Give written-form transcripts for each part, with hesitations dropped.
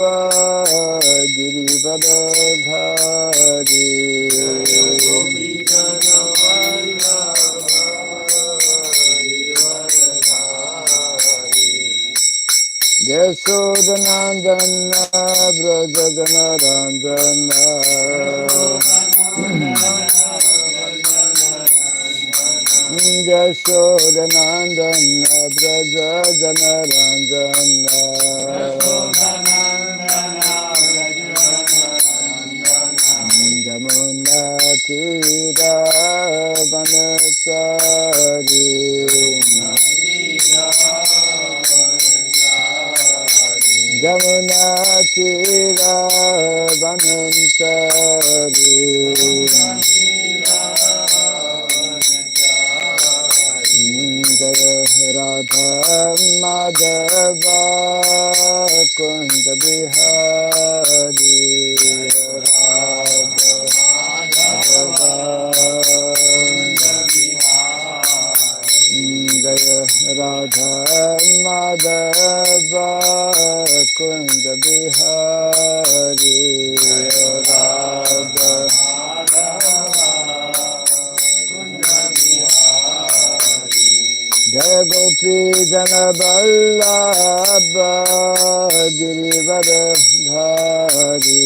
Girivardhari Yasodhanandana Brajadanaranjana Yasodhanandana Brajadanaranjana Jamuna Tira Vanachari Jamuna Tira Vanachari Jaya Radha Madhava Kunda Bihari Radha Jaya Radha Madhava Kunda Bihari Radha Jaya Gopi Jana Vallabha Girivardhari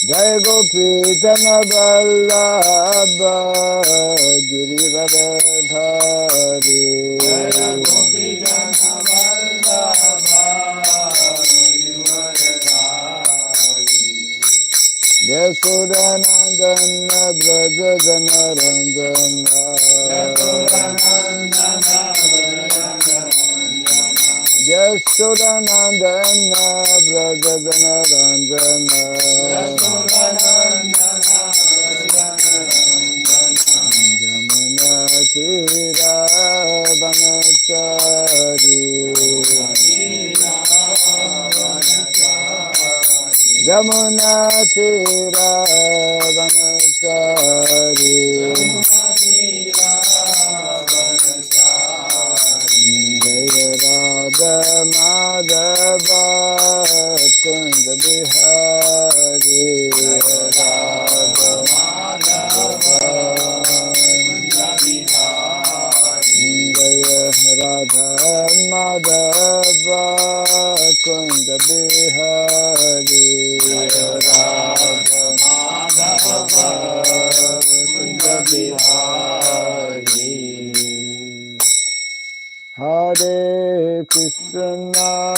Jaya Gopi Jana Vallabha Girivardhari Yasodhanandana Brajadanaranjana Yasodhanandana Brajadanaranjana Jamuna Tira Vanachari Jamuna Tira Vanachari Jaya Radha Madhava Kunda Bihari Radha Jaya Radha Madhava Kunda Bihari Radha Kunda Bihari Hare Krishna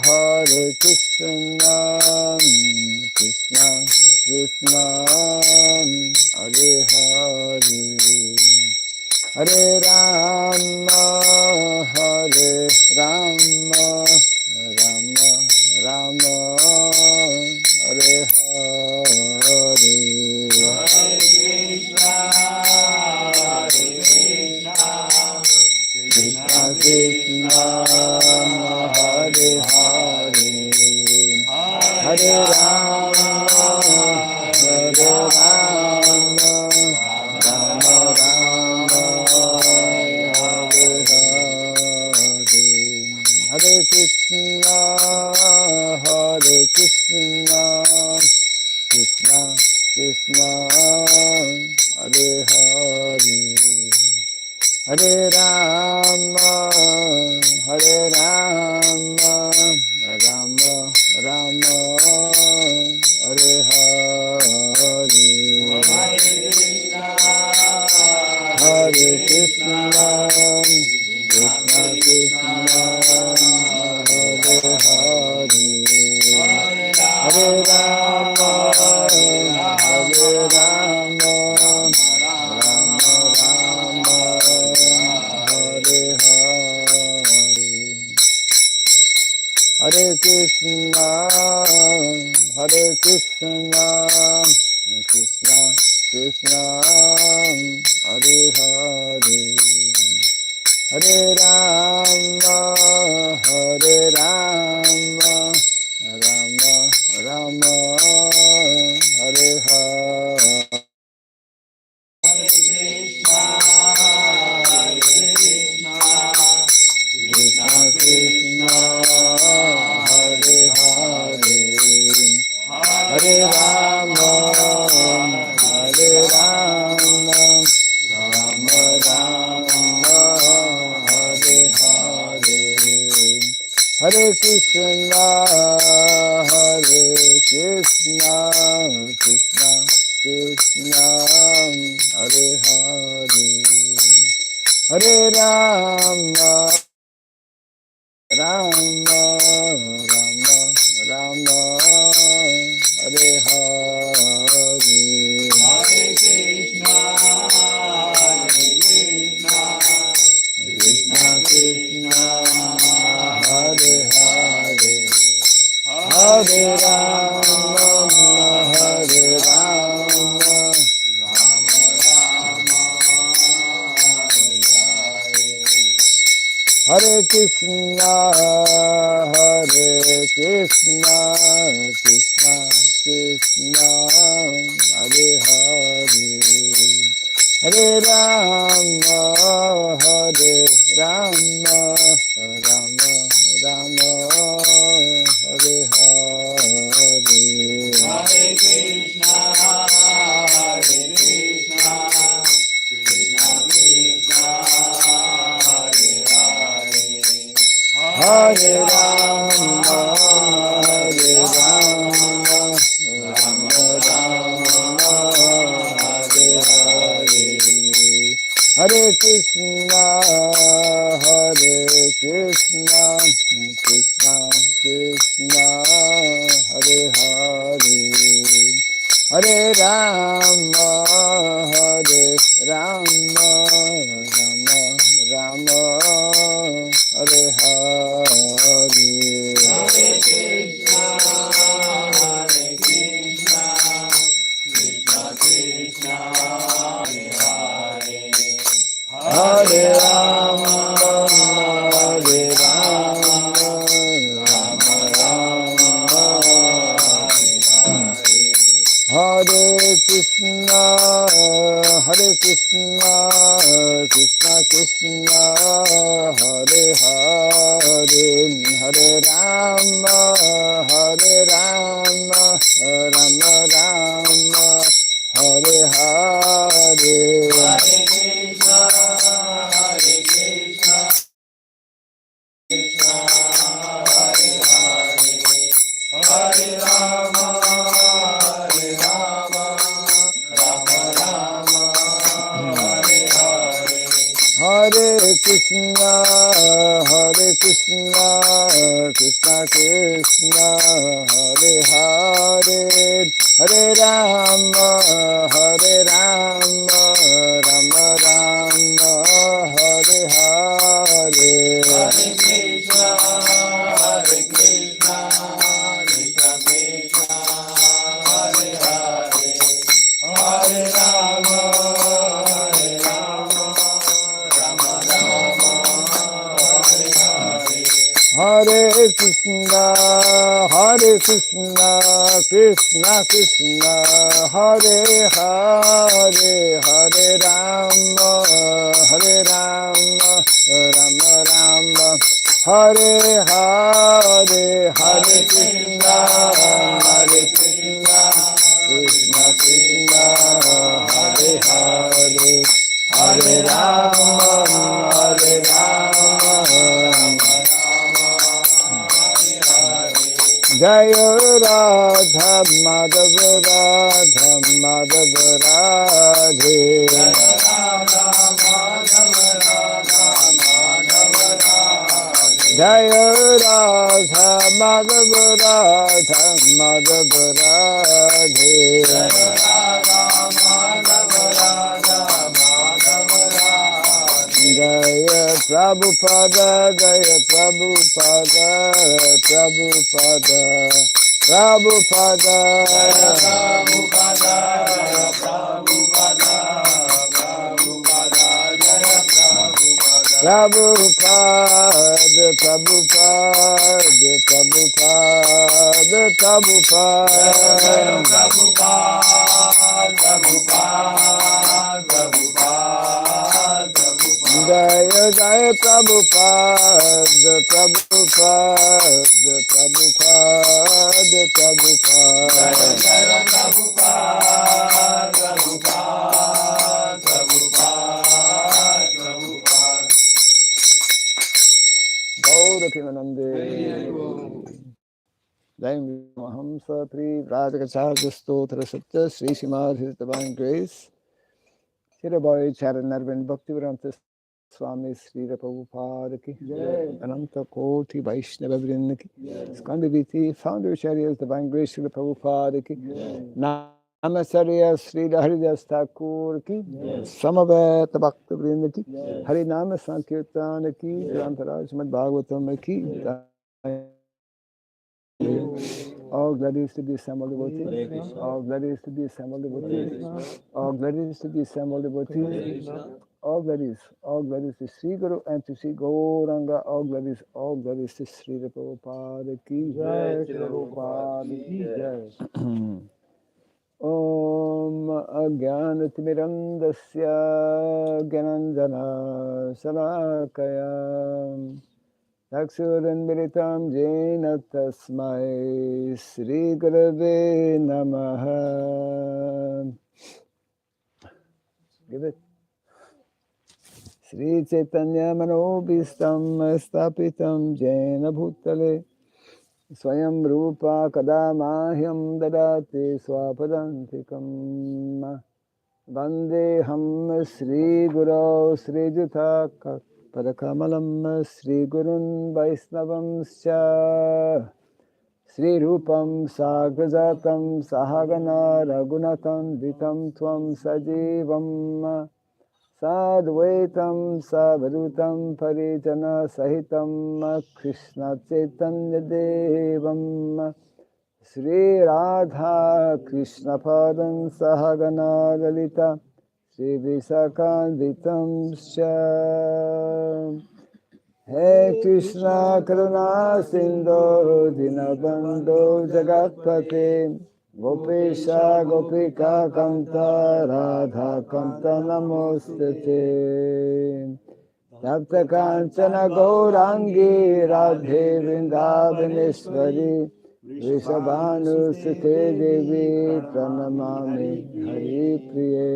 Hare Krishna Krishna Krishna Hare Hare Hare Rama Hare Rama Rama Rama Hare Hare Krishna Krishna Hare Hare Hare Rama Hare Rama Rama Rama Hare Hare Hare Krishna Krishna Krishna Hare Hare Hare Rama Rama Rama Hare Hare Hare Krishna Krishna Krishna Hare Hare Hare Rama Hare Krishna Krishna Krishna Hare Hare Hare Rama Rama Rama Hare Hare Krishna, Krishna Krishna, Hare Hare, Hare Rama, Rama Rama, Rama Hare Hare, Hare Krishna, Krishna Krishna, Hare Hare, Hare Rama, Hare Rama, Rama Rama, Hare Krishna, Krishna Krishna, Hare Hare, Hare Rama, Rama Rama, Hare Hare, Hare Krishna, Krishna Krishna, Hare Hare, Hare Rama, Rama Rama, Hare Hare, Hare Krishna, Krishna Krishna, Hare Hare, Hare Rama, Rama Rama, Hare Hare, Hare Krishna, Krishna Krishna, Hare Hare, Hare Rama, Rama Rama, Hare Krishna, Krishna Krishna, Hare Hare, Hare Rama, Rama Rama, Hare Hare, Hare Krishna, Krishna Krishna, Hare Hare, Hare Rama, Rama Rama, Hare Hare, Hare Krishna, Krishna Krishna, Hare Hare, Hare Rama, Rama Rama, Hare Hare, Hare Krishna, Krishna Krishna, Hare Hare, Hare Rama, Rama Rama, Hare Hare, Hare Krishna, Krishna Krishna, Hare Hare, Hare Rama, Rama Rama, Hare Hare, Hare Krishna, Krishna Krishna, Hare Hare, Hare Rama, Jaya Radha Madhava, Radhe, Jaya Radha Madhava, Radhe, Jaya Prabhupada, Jaya Prabhupada, Prabhupada, Prabhupada, Prabhupada, Prabhupada, Prabhupada, Jaya Prabhupada, Prabhupada, Prabhupada, Prabhupada, Prabhupada, Jaya Jaya Prabhupada, Prabhupada, Prabhupada, Prabhupada, Jaya Jaya Prabhupada, Prabhupada, Prabhupada, Prabhupada. Gaura Premanande. Jai Mahamsa Pri Radhakachadya Stotra Satya Sri Srimad His Divine Grace Shirabai Charan Narvin Bhakti Swami Sri Prabhupada ki Ananta Koti Vaishnava Vrinda ki Skandaviti Founder Acharyas Divine Grace Sri Prabhupada ki Namasarya Sri Haridas Thakur ki Samaveta Bhakta Vrinda ki Harinama Sankirtana ki Grantaraj Srimad Bhagavatam ki all gladies to be assembled devotees. All gladies to be assembled devotees. All gladies to be assembled devotees. All gladies to Sri Guru and to Sri Gauranga. All gladies to Sri Prabhupada ki jai. Sri Prabhupada ki jai. Om Ajnanatimirandasya Gyananjana Salakaya Chakshurunmilitam Jena Tasmai Sri Gurave Namaha. Give it. Sri Chaitanya Manobhistam Stapitam Jena Bhutale Swayam Rupa Kadamahyam Dadati Swapadantikam Vandeham Sri Guru Sri Jutaka Padakamalam Sri Gurun Vaisnavam Scha Sri Rupam Sagrajatam Sahagana Ragunatam Vitam Tvam Sajivam Sadvaitam Savadutam Parijana Sahitam Krishna Chaitanya Devam Sri Radha Krishna Padam Sahagana Lalita Sri Visakanditam Sha He Krishna Karuna Sindhu Dinabandhu Jagatpate Gopesha Gopika Kanta Radha Kanta Namostate Tapta Kanchana Gaurangi Radhe Vrindavaneshwari Vrishabhanu Sute Devi Pranamami Hari Priye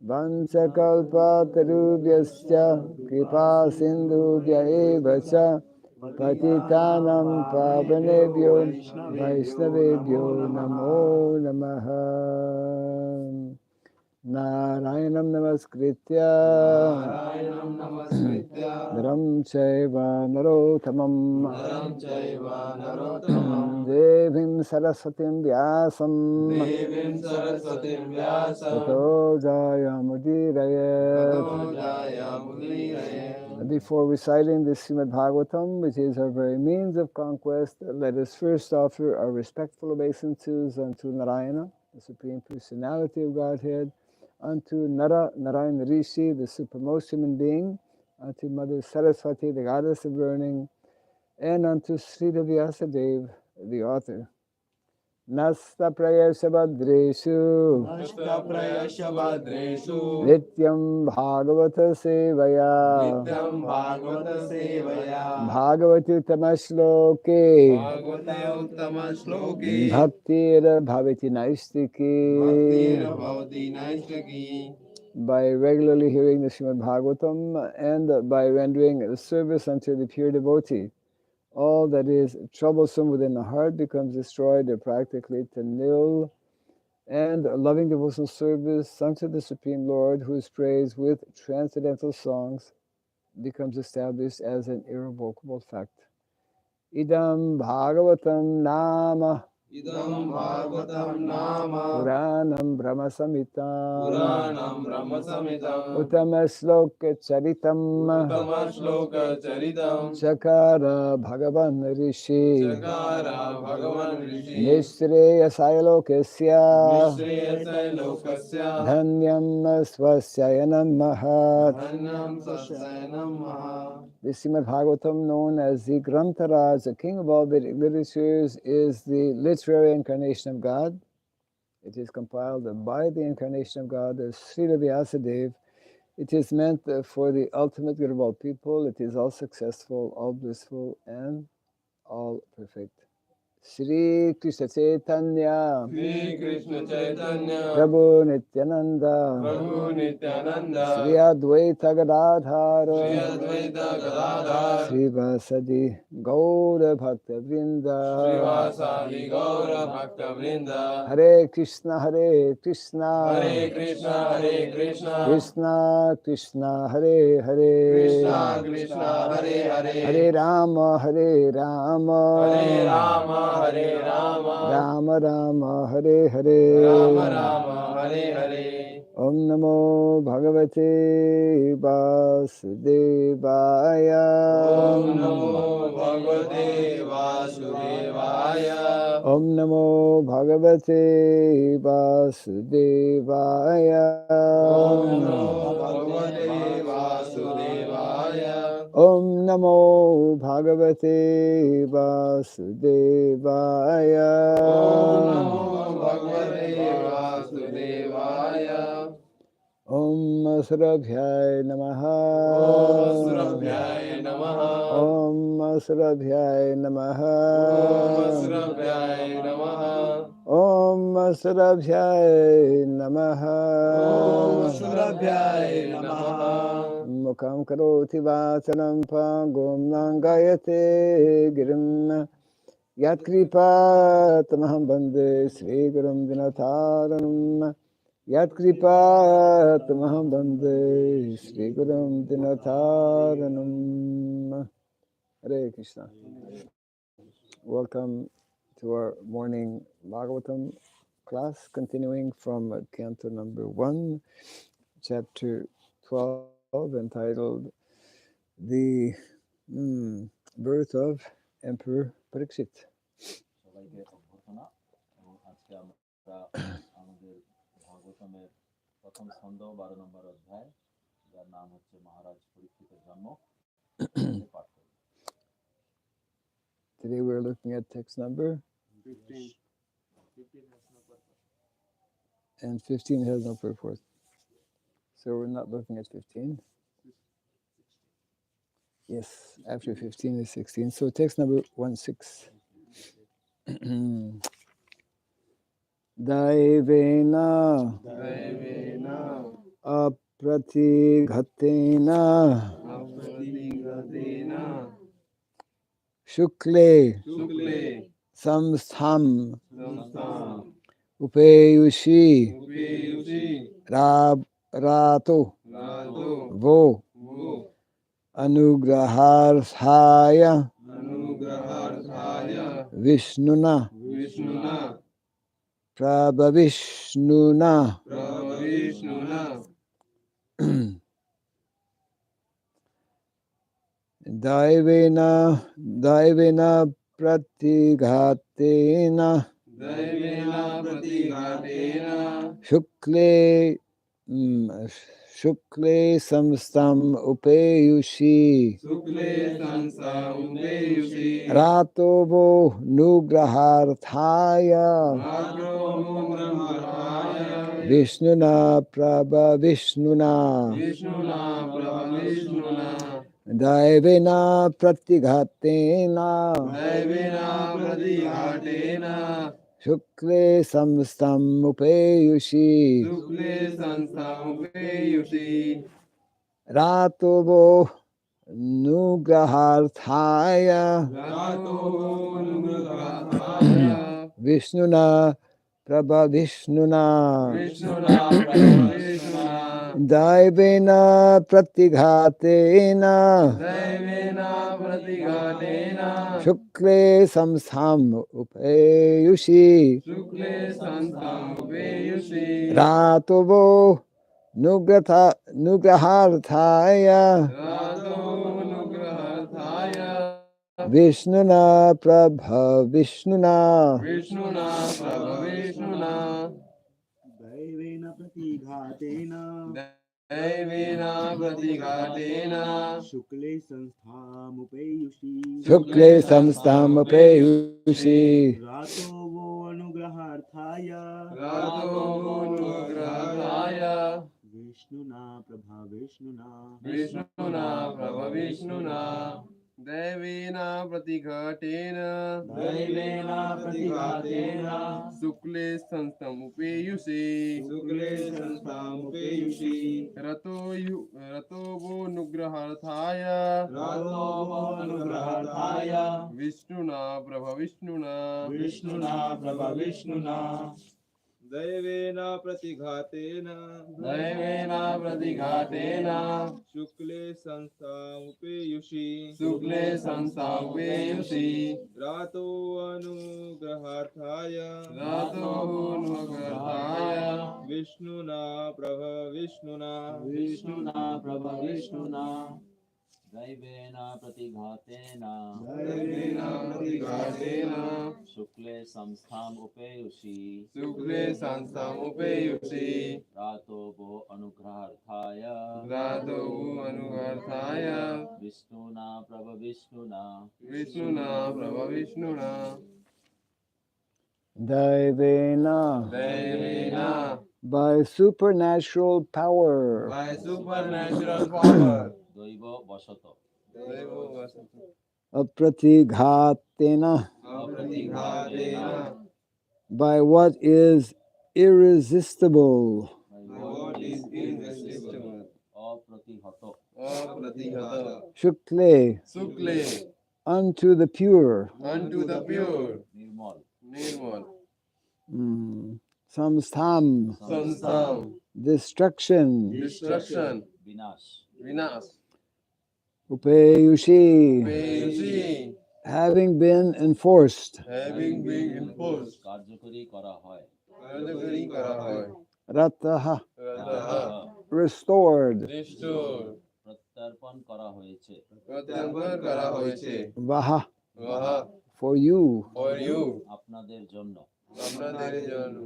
Vanchakalpatarubhyasya Kripa Sindhubhya evacha Patitanam Pavanebhyo Vaishnavebhyo Namo Namaha Narayanam Namaskritya Dharam Chaiva Narottamam Devim Saraswatim Vyasam Tato Jayamudiraye. Before reciting the Srimad Bhagavatam, which is our very means of conquest, let us first offer our respectful obeisances unto Narayana, the Supreme Personality of Godhead, unto Narayana Rishi, the supremmost human being, unto Mother Saraswati, the goddess of learning, and unto Srila Vyasadeva, the author. Nasta prayasha badreshu Nityam Bhagavata Sevaya Bhagavati Uttama Shloke Bhaktir Bhavati Naistiki. By regularly hearing the Srimad Bhagavatam and by rendering service unto the pure devotee, all that is troublesome within the heart becomes destroyed or practically to nil, and loving devotional service unto the Supreme Lord, who is praised with transcendental songs, becomes established as an irrevocable fact. Idam Bhagavatam Nama Puranam Brahma Samhitam Uttama Shloka Charitam Chakara Bhagavan Rishi Nishreya Sailokasya Dhanyam Swasyayanam Mahat. The Srimad Bhagavatam, known as the Grantaraj, the king of all Vedic literatures, is the literary incarnation of God. It is compiled by the incarnation of God as Srila Vyasadeva. It is meant for the ultimate good of all people. It is all successful, all blissful, and all perfect. Shri Krishna Chaitanya, Shri Krishna Chaitanya, Prabhu Nityananda, Prabhu Nityananda, Shri Advaita Gadadhara, Shri Advaita Gadadhar, Shri Vasadi Gaura Bhakta Vrinda, Srivasadi Gaura Bhakta Vrinda, Hare Krishna, Hare Krishna, Hare Krishna, Hare Krishna, Krishna Krishna, Hare Hare, Krishna Krishna, Hare Hare, Hare Rama, Hare Rama, Hare Rama, Hare Rama, Rama Rama, Hare Hare, Rama Rama, Hare Hare. Om Namo Bhagavate Vasudevaya, Om Namo Bhagavate Vasudevaya, Om Namo Bhagavate Vasudevaya, Om Namo Bhagavate Vasudevaya, Om Namo Bhagavate Vasudevaya, Om Namo Bhagavate Vasudevaya, Om Asrabhyaya Namaha, Om Asrabhyaya Namaha, Om Asrabhyaya Namaha, Om Asrabhyaya Namaha, Om Asrabhyaya Namaha, Om Asrabhyaya Namaha, Mukham karoti vasalam pangom nangayate girim Yat kripa tamaham bande Sri Gurum Dinataranam, Yat kripa tamaham bande Sri Gurum Dinataranam. Hare Krishna. Welcome to our morning Bhagavatam class, continuing from Canto number 1, chapter 12, entitled The Birth of Emperor Pariksit. সবাইকে অভ্যর্থনা এবং আজকে আমরা আমাদের ভাগবতমের প্রথম ছন্দ 12 নম্বর অধ্যায় যার নাম হচ্ছে মহারাজ পরীক্ষিতের জন্ম পাঠ করব। Today we're looking at text number 15. and 15 has no purport. So we're not looking at 15. Yes, after 15 is 16. So text number 16. Daivena Daivena apratigatena Apratigatena shukle Shukle samstham Samstam upeyushi Upeyushi rato Rato vo Vo anugraharthaya Anugraharthaya vishnuna Vishnuna prabhavishnuna Prabhavishnuna daivena pratighatena Daivena Pratighatena shukle samstam upeyushi Sukle Samstam Upeyushi ratovo nugraharthaya Ratromugraharthaya vishnuna prabhavishnuna Vishnuna Prabhavishnuna daivena pratighatena Daivena Pratighatena shukle samstam upeyushi Sukle Samstam Upeyushi ratovo nugraharthaya Ratromugraharthaya vishnuna prabhavishnuna Vishnuna Prabhavishnuna daivena pratighatena Daivena Pratighatena shukle samstham upeyushi Sukle Samstam Upeyushi ratovo nugraharthaya Ratromugraharthaya vishnuna prabhavishnuna Vishnuna Prabhavishnuna Daivena pratighatena Daivena Pratighatena Shukle samstham upeyushi shukle samstham upeyushi Rato vo anugraharthaya Ratromugraharthaya Vishnuna prabhavishnuna Vishnuna Prabhavishnuna Devena pratighatena दैवेन प्रतिघातेन Sukle santamupeyusi Sukle sanstamupeयुषि Rato vo nugraharthaya Rato अनुग्रहार्थाय Vishnuna Prabha Vishnuna विष्णुना प्रभविष्णुना दैवेन प्रतिघातेन Devena pratighatena शुक्ले संस्थामुपेयुषि Sukle santamupeyusi रातो अनुग्रहार्थाय Rato nugraharthaya विष्णुना प्रभविष्णुना विष्णुना प्रभविष्णुना दैवेन प्रतिघातेन Devena pratighatena शुक्ले संस्थाम् उपेयुषि Sukle santamupeyusi रातो वो अनुग्रहार्थाय Rato anugarthaya विष्णुना प्रभविष्णुना Vishnuna Prabha Vishnuna Daivena, Devena by supernatural power, by supernatural power दैव वशत Devo Vasanta apratighatena, Apratighatena by what is irresistible, What is irresistible अप्रतिहत Apratigata shukle, Sukle unto the pure, Unto the pure Nirmal Nirmal samstham, Sansam destruction, Destruction विनाश Vinas upeyushi, Peyusi having been enforced, Having been imposed कार्यकरी करा है Karyakari kara hoy rataha, Rataha restored, Restore प्रत्यर्पण करा হয়েছে Pratyambar kara hoyeche vaha, Vaha for you, For you আপনাদের জন্য Apnader janu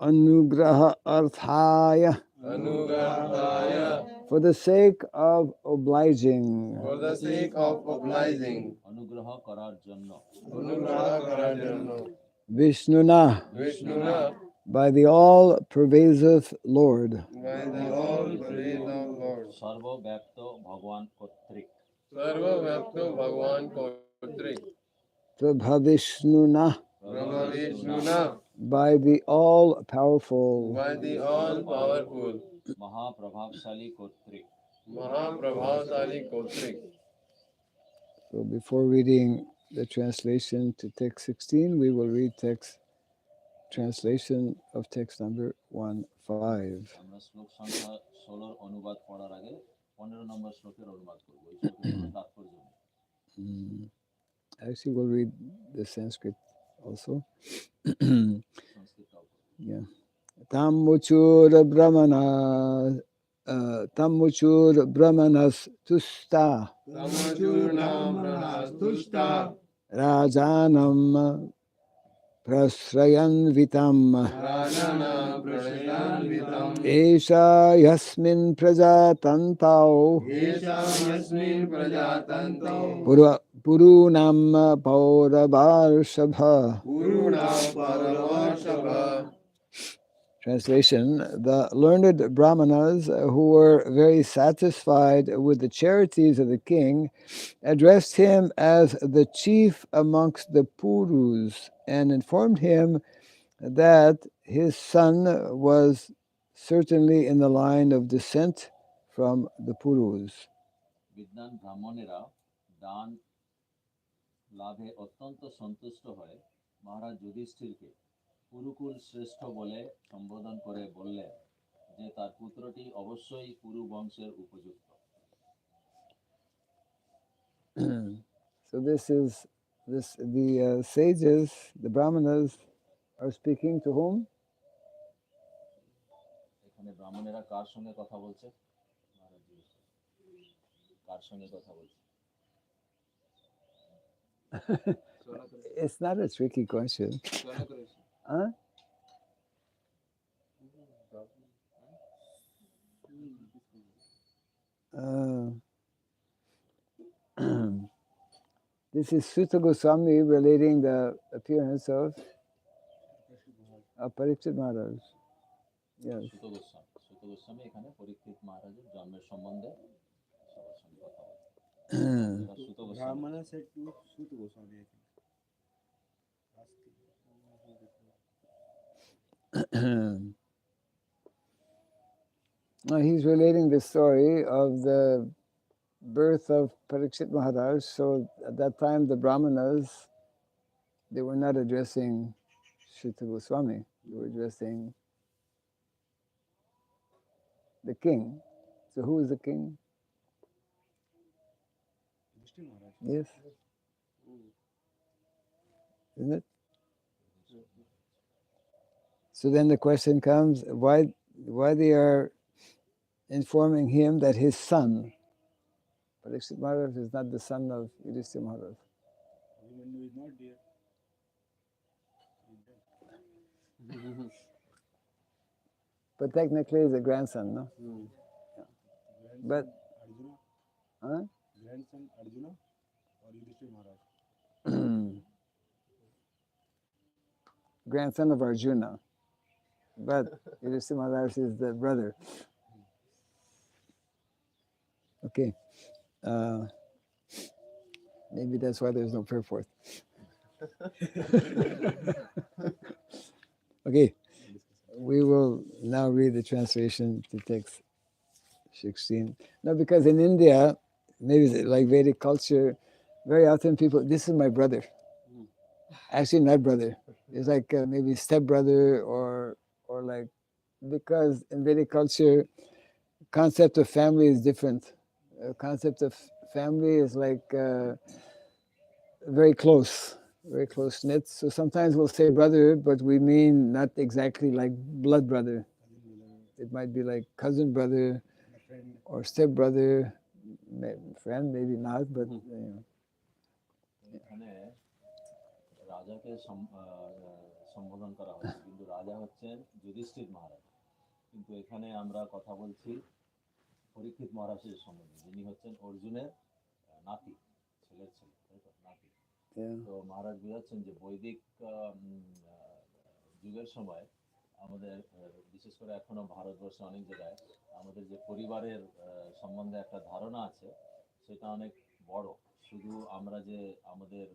anugraha arthaya, Anugarthaya for the sake of obliging, For the sake of obliging অনুগ্রহ করার জন্য Anugraha karar janno Vishnuna, Vishnuna by the all-pervasive Lord, by the all praise of Lord সর্বব্যাপ্ত ভগবান কর্তৃক Sarva Vyapto Bhagwan Kotrik Prabhavishnuna, Brahma Vishnuna by the all-powerful, by the all powerful মহাপ্রভাবশালী কর্তৃক Mahaprabhavsali Kotrik. So before reading the translation to text 16, we will read translation of text number 1.5. আমরা শ্লোক সংখ্যা 16 অনুবাদ পড়ার আগে 15 নম্বর শ্লোকের অনুবাদ করব এই শ্লোকের কোনো তাৎপর্য নেই Actually, we'll read the Sanskrit also. সংস্কৃতটাও করব। Yeah. Tammuchura brahmanas tusta Samachurnam Prahastushta rajanam prasrayanvitam Rajana Pranayanvitam esha yasmin prajatantau Esha Yasmin Prajatanto purunam pauravarshava. Puruna Paravashava. Translation: the learned brahmanas, who were very satisfied with the charities of the king, addressed him as the chief amongst the Purus and informed him that his son was certainly in the line of descent from the Purus. বিদ্বান ব্রাহ্মণেরা দান লাভে অত্যন্ত সন্তুষ্ট হয়ে মহারাজ যুধিষ্ঠিরকে পুরুকুল শ্রেষ্ঠ বলে সম্বোধন করে বললেন যে তার পুত্রটি অবশ্যই পুরু বংশের উপযুক্ত So the sages, the brahmanas, are speaking to whom? এখানে ব্রাহ্মণেরা কার সঙ্গে কথা বলছে মহারাজ যুধিষ্ঠির কার সঙ্গে কথা বলছে It's not a tricky question. Huh? This is Sutta Goswami relating the appearance of Pariksit Maharaj. Yes. সুত গোস্বামী এখানে পরীক্ষিত মহারাজের জন্মের সম্বন্ধে সবার সঙ্গে কথা বলে যেটা সুত Goswami. Brahmana said to Sut Goswami, I think. Now he's relating the story of the birth of Pariksit Maharaj. So at that time, the brāhmaṇas, they were not addressing Shuta Goswami. They were addressing the king. So who is the king? Yudhishthira Maharaj. Yes, isn't it? So then the question comes, why they are informing him that his son, Pariksit Maharaj, is not the son of Yudhishthira Maharaj. Abhimanyu is not there. But technically he's a grandson, no? Grandson But, Arjuna, huh? grandson Arjuna or Yudhishthira Maharaj. Grandson of Arjuna. But Yudhishthira Maharaj is the brother. Okay. Maybe that's why there's no purport. Okay. We will now read the translation to text 16. No, because in India, maybe like Vedic culture, very often people, this is my brother. Actually, not brother. It's like maybe stepbrother or like, because in Vedic culture, concept of family is different. Concept of family is like very close knit. So sometimes we'll say brother, but we mean not exactly like blood brother. It might be like cousin brother or step brother, friend, maybe not, but you know. এখানে রাজাকে সম্বোধন করা হচ্ছে, কিন্তু রাজা হচ্ছেন যুধিষ্ঠির মহারাজ। কিন্তু এখানে আমরা কথা বলছি পরীক্ষিত মহারাজের সম্বন্ধে, যিনি হচ্ছেন অর্জুনের নাতি, ছেলের ছেলে, তাই তো, নাতি। তো মহারাজ বোঝাচ্ছেন যে বৈদিক যুগের সময় আমাদের, বিশেষ করে এখনো ভারতবর্ষে অনেক জায়গায় আমাদের যে পরিবারের সম্বন্ধে একটা ধারণা আছে, সেটা অনেক বড়। শুধু আমরা যে আমাদের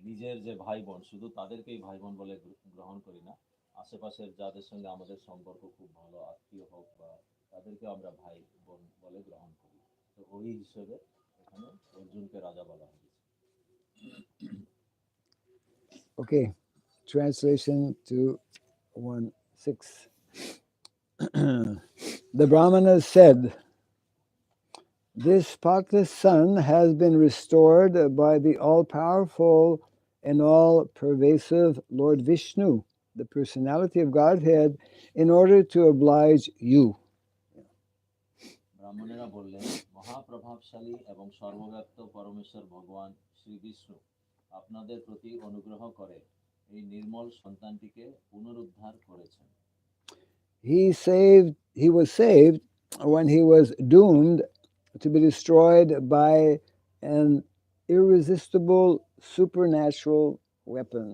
নিজের যে ভাই বোন, শুধু তাদেরকেই ভাই বোন বলে গ্রহণ করি না, আশেপাশের যাদের সঙ্গে আমাদের সম্পর্ক খুব ভালো, আত্মীয় হোক বা তাদেরকেও আমরা ভাই বোন বলে গ্রহণ করি। তো ওই হিসেবে এখানে অর্জুনকে রাজা বলা হয়েছে। Okay, translation to 1:6. The brāhmanas said, "This spotless son has been restored by the all-powerful and all-pervasive Lord Vishnu, the personality of Godhead, in order to oblige you." ব্রাহ্মণেরা বললেন, মহাপ্রভাবশালী এবং সর্বব্যাপ্ত পরমেশ্বর ভগবান শ্রী বিষ্ণু আপনাদের প্রতি অনুগ্রহ করে এই নির্মল সন্তানটিকে পুনরুদ্ধার করেছেন। He was saved when he was doomed to be destroyed by an irresistible supernatural weapon.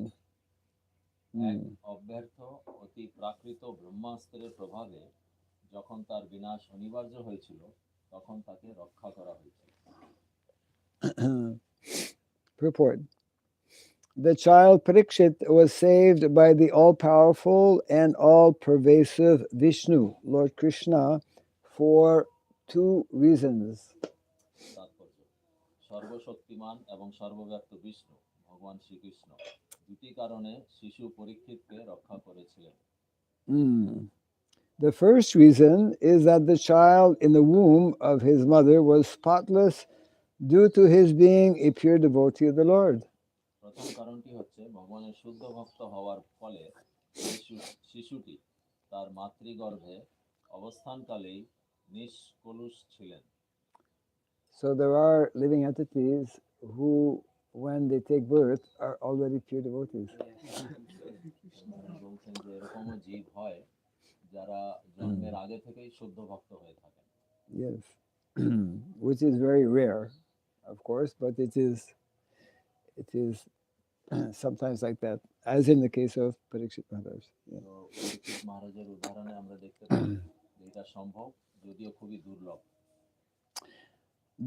এক অব্যর্থ অতি প্রাকৃত ব্রহ্মাস্ত্রের প্রভাবে যখন তার বিনাশ অনিবার্য হয়েছিল, তখন তাকে রক্ষা করা হয়েছিল। Purport. The child Pariksit was saved by the all-powerful and all-pervasive Vishnu, Lord Krishna, for two reasons. তাৎপর্য: সর্বশক্তিমান এবং সর্বব্যাপ্ত বিষ্ণু ভগবান শ্রীকৃষ্ণ দুটি কারণে শিশু পরীক্ষিতকে রক্ষা করেছিলেন। The first reason is that the child in the womb of his mother was spotless due to his being a pure devotee of the Lord. প্রথম কারণটি হচ্ছে ভগবানের শুদ্ধ ভক্ত হওয়ার ফলে শিশুটি তার মাতৃগর্ভে অবস্থানকালেই নিষ্কলুষ ছিলেন। So there are living entities who, when they take birth, are already pure devotees. বলছেন যে এরকমও জীব হয় যারা জন্মের আগে থেকেই শুদ্ধ ভক্ত হয়ে থাকেন। Yes, which is very rare, of course, but it is sometimes like that, as in the case of Pariksit Maharaj. পরীক্ষিত মহারাজের উদাহরণে আমরা দেখতে পাই যে এটা সম্ভব, যদিও খুবই দুর্লভ।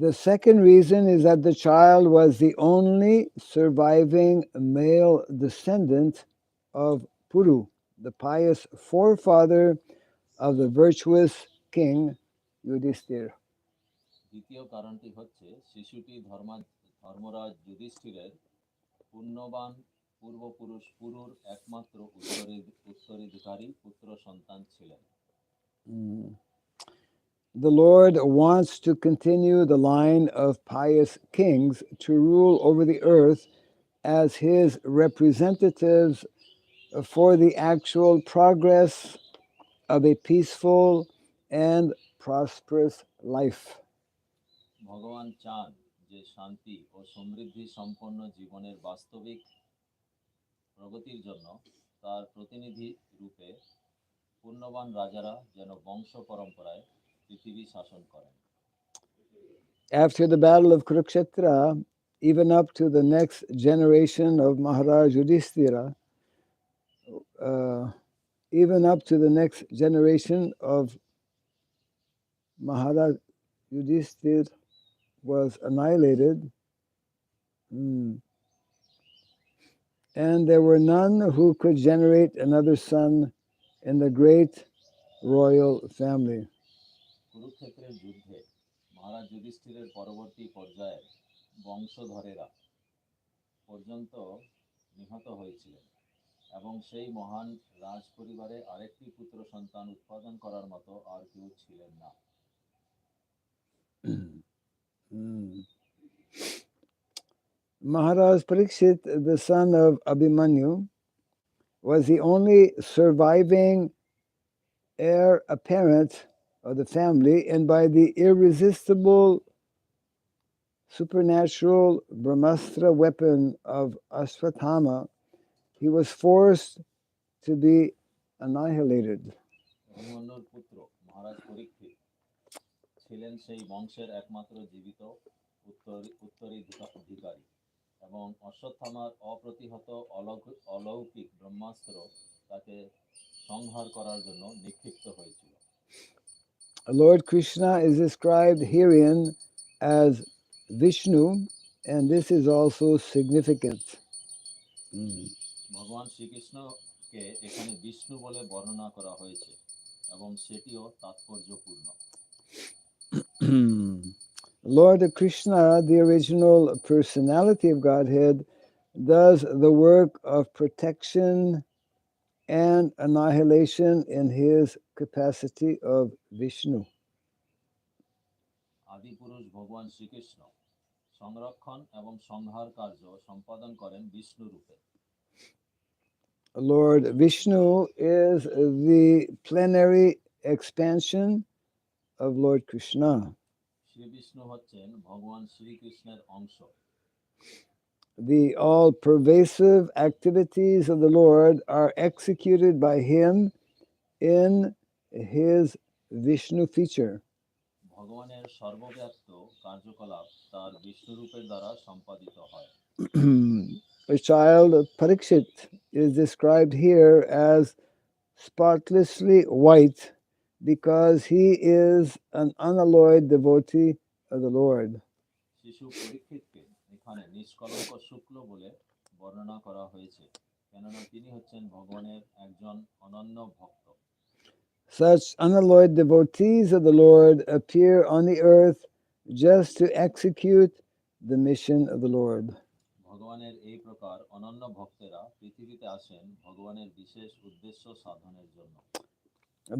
The second reason is that the child was the only surviving male descendant of Puru, the pious forefather of the virtuous king Yudhishthir. দ্বিতীয় কারণটি হচ্ছে শিশুটি ধর্মরাজ যুধিষ্ঠিরের পুণ্যবান পূর্বপুরুষ পুরুর একমাত্র উত্তরাধিকারী পুত্র সন্তান ছিলেন। The Lord wants to continue the line of pious kings to rule over the earth as his representatives for the actual progress of a peaceful and prosperous life. ভগবান চান যে শান্তি ও সমৃদ্ধি সম্পন্ন জীবনের বাস্তবিক প্রগতির জন্য তার প্রতিনিধি রূপে পুণ্যবান রাজারা যেন বংশ পরম্পরায় পৃথিবী শাসন করেন। After the battle of Kurukshetra, even up to the next generation of Maharāja Yudhishthira, even up to the next generation of Maharāja Yudhishthira was annihilated, and there were none who could generate another son in the great royal family. কুরুক্ষেত্রের যুদ্ধে মহারাজ যুধিষ্ঠিরের পরবর্তী পর্যায়ের বংশধরেরা পর্যন্ত নিহত হয়েছিলেন এবং সেই মহান রাজ পরিবারে আরেকটি পুত্র সন্তান উৎপাদন করার মতো আর কেউ ছিলেন না। Maharāja Parīkṣit, the son of Abhimanyu, was the only surviving heir apparent of the family, and by the irresistible supernatural brahmastra weapon of Ashwatthama, he was forced to be annihilated. অভিমন্যুর পুত্র মহারাজ পরীক্ষিত ছিলেন সেই বংশের একমাত্র জীবিত উত্তরাধিকারী এবং অশ্বত্থামার অপ্রতিহত অলৌকিক ব্রহ্মাস্ত্র তাকে সংহার করার জন্য নিক্ষিপ্ত হয়েছিল। Lord Krishna is described herein as Vishnu, and this is also significant. ভগবান শ্রীকৃষ্ণকে এখানে বিষ্ণু বলে বর্ণনা করা হয়েছে এবং সেটিও তাৎপর্যপূর্ণ। Lord Krishna, the original personality of Godhead, does the work of protection and annihilation in his capacity of Vishnu. আদিপুরুষ ভগবান শ্রীকৃষ্ণ সংরক্ষণ এবং সংহার কার্য সম্পাদন করেন বিষ্ণু রূপে। Lord Vishnu is the plenary expansion of Lord Krishna. Shri Vishnu হচ্ছেন ভগবান শ্রীকৃষ্ণের অংশ। The all-pervasive activities of the Lord are executed by him in his Vishnu feature. ভগবানের সর্বব্যাপ্ত কার্যকলাপ তার বিষ্ণু রূপের দ্বারা সম্পাদিত হয়। A child Pariksit is described here as spotlessly white because he is an unalloyed devotee of the Lord. শিশু পরীক্ষিতকে এখানে নিষ্কলঙ্ক শুক্ল বলে বর্ণনা করা হয়েছে কেননা তিনি হচ্ছেন ভগবানের একজন অনন্য ভক্ত। Such unalloyed devotees of the Lord appear on the earth just to execute the mission of the Lord. ভগবানের এই প্রকার অনন্য ভক্তেরা পৃথিবীতে আসেন ভগবানের বিশেষ উদ্দেশ্য সাধনের জন্য।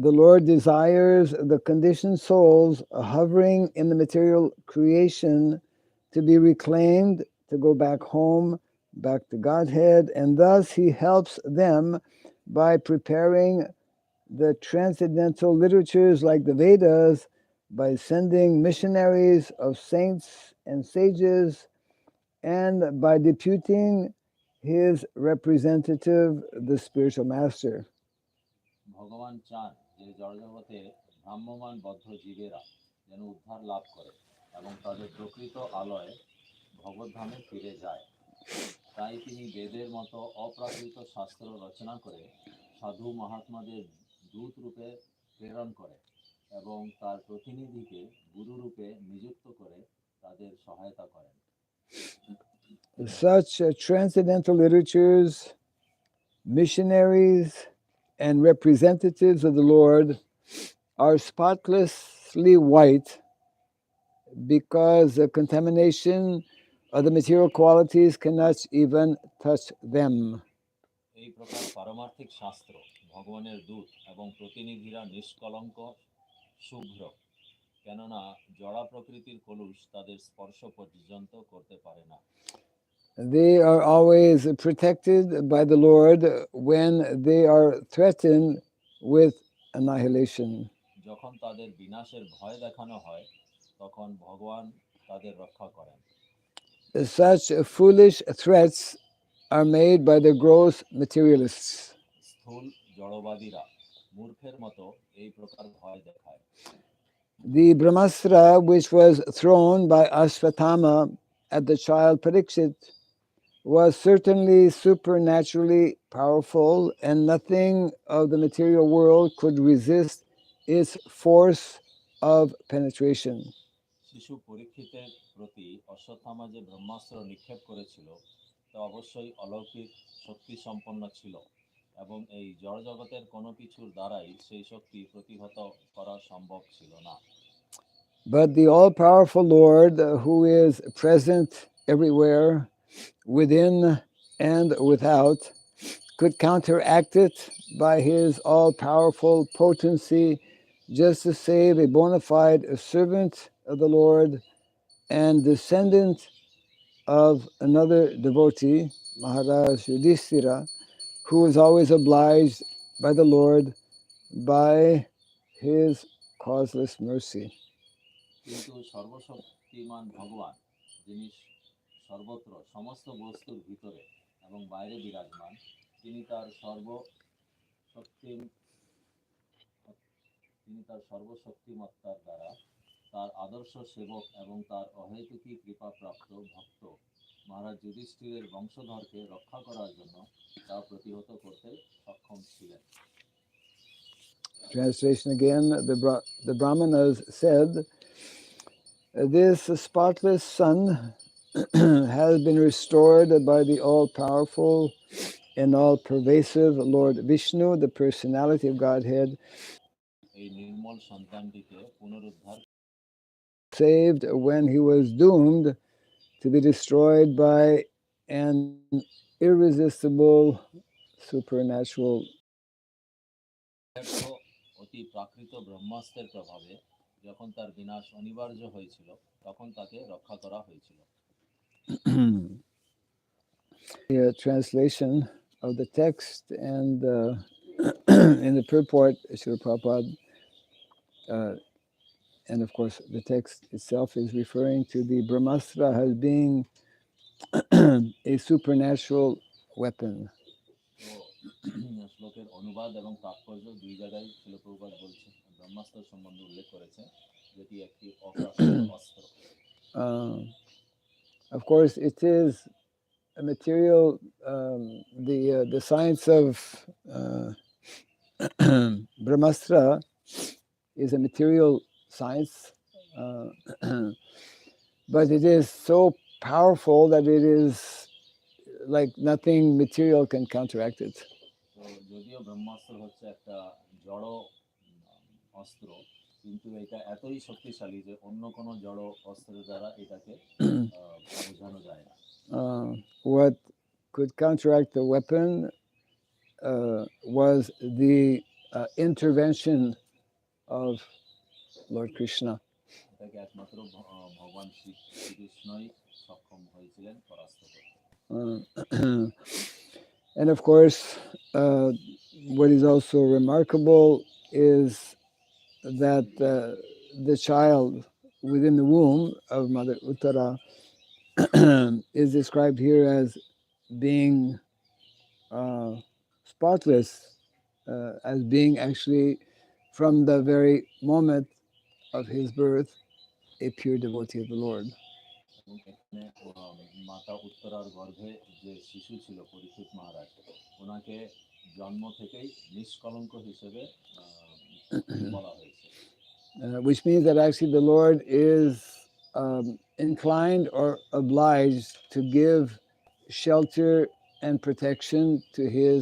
The Lord desires the conditioned souls hovering in the material creation to be reclaimed, to go back home, back to Godhead, and thus he helps them by preparing the transcendental literatures like the Vedas, by sending missionaries of saints and sages, and by deputing his representative, the spiritual master. ভগবান চান যে জড়জগতে ভ্রাম্যমান বদ্ধ জীবেরা যেন উদ্ধার লাভ করে এবং তাদের প্রকৃত আলয়ে ভগবদ্ধামে ফিরে যায়। তাই তিনি বেদের মতো অপ্রাকৃত শাস্ত্র রচনা করে সাধু মহাত্মাদের দূত রূপে প্রেরণ করে এবং তার প্রতিনিধিকে গুরু রূপে নিযুক্ত করে তাদের সহায়তা করেন। Such transcendental literatures, missionaries, and representatives of the Lord are spotlessly white because the contamination of the material qualities cannot even touch them. এই প্রকার পারমার্থিক শাস্ত্র, ভগবানের দূত এবং প্রতিনিধিরা নিষ্কলঙ্ক, শুভ্র, কেননা জড়া প্রকৃতির কলুষ তাদের স্পর্শ পর্যন্ত করতে পারে না। They are always protected by the Lord when they are threatened with annihilation. যখন তাদের বিনাশের ভয় দেখানো হয়, তখন ভগবান তাদের রক্ষা করেন। Such foolish threats are made by the gross materialists. স্থূল জড়বাদীরা মূর্খের মতো এই প্রকার ভয় দেখায়। The brahmastra which was thrown by Ashvatthama at the child Pariksit was certainly supernaturally powerful, and nothing of the material world could resist its force of penetration. শিশু পরীক্ষিতের প্রতি অশ্বত্থামা যে ব্রহ্মাস্ত্র নিক্ষেপ করেছিল তা অবশ্যই অলৌকিক শক্তি সম্পন্ন ছিল এবং এই জড়জগতের কোনো কিছুর দ্বারাই সেই শক্তি প্রতিহত করা সম্ভব ছিল না। But the all-powerful Lord, who is present everywhere, within and without, could counteract it by his all-powerful potency just to save a bona fide servant of the Lord and descendant of another devotee, Maharāja Yudhishthira, who was always obliged by the Lord by his causeless mercy. কিন্তু সর্বশক্তিমান ভগবান, যিনি সর্বত্র সমস্ত বস্তুর ভিতরে এবং বাইরে বিরাজমান, তিনি তার সর্বশক্তিমত্তার দ্বারা তার আদর্শ সেবক এবং তার অহেতুকী কৃপাপ্রাপ্ত ভক্ত মহারাজ যুধিষ্ঠিরের বংশধরকে রক্ষা করার জন্য তা প্রতিহত করতে সক্ষম ছিলেন। Translation again, the brāhmaṇas said, this spotless sun has been restored by the all-powerful and all-pervasive Lord Vishnu, the personality of Godhead, এই নির্মল সন্তানটিকে পুনরুদ্ধার saved when he was doomed to be destroyed by an irresistible supernatural. অতি প্রাকৃত ব্রহ্মাস্ত্রের প্রভাবে যখন তার বিনাশ অনিবার্য হয়েছিল, তখন তাকে রক্ষা করা হয়েছিল। The translation of the text and in the purport, Srila Prabhupada, and of course the text itself is referring to the brahmastra as being a supernatural weapon. শ্লোকের অনুবাদ এবং তাৎপর্য দুই জায়গায় শ্রীল প্রভুপাদ বলছেন, ব্রহ্মাস্ত্র সম্বন্ধে উল্লেখ করেছে, যেটি একটি অপ্রাকৃত অস্ত্র। Of course, it is a material. The science of brahmastra is a material science, but it is so powerful that it is like nothing material can counteract it. যদিও ব্রহ্মাস্ত্র হচ্ছে একটা জড় অস্ত্র, কিন্তু এটা এতই শক্তিশালী যে অন্য কোনো জড় অস্ত্রের দ্বারা এটাকে বোঝানো যায় না। What could counteract the weapon was the intervention of Lord Krishna. এটাকে একমাত্র ভগবান শ্রীকৃষ্ণই সক্ষম হয়েছিলেন পরাস্ত করতে। And of course, what is also remarkable is that the child within the womb of Mother Uttara is described here as being spotless, as being actually from the very moment of his birth a pure devotee of the Lord. এবং এখানে মাতা উত্তরার গর্ভে যে শিশু ছিল পরীক্ষিত মহারাজ, ওনাকে জন্ম থেকেই নিষ্কলঙ্ক হিসেবে বলা হয়েছে। Which means that actually the Lord is inclined or obliged to give shelter and protection to his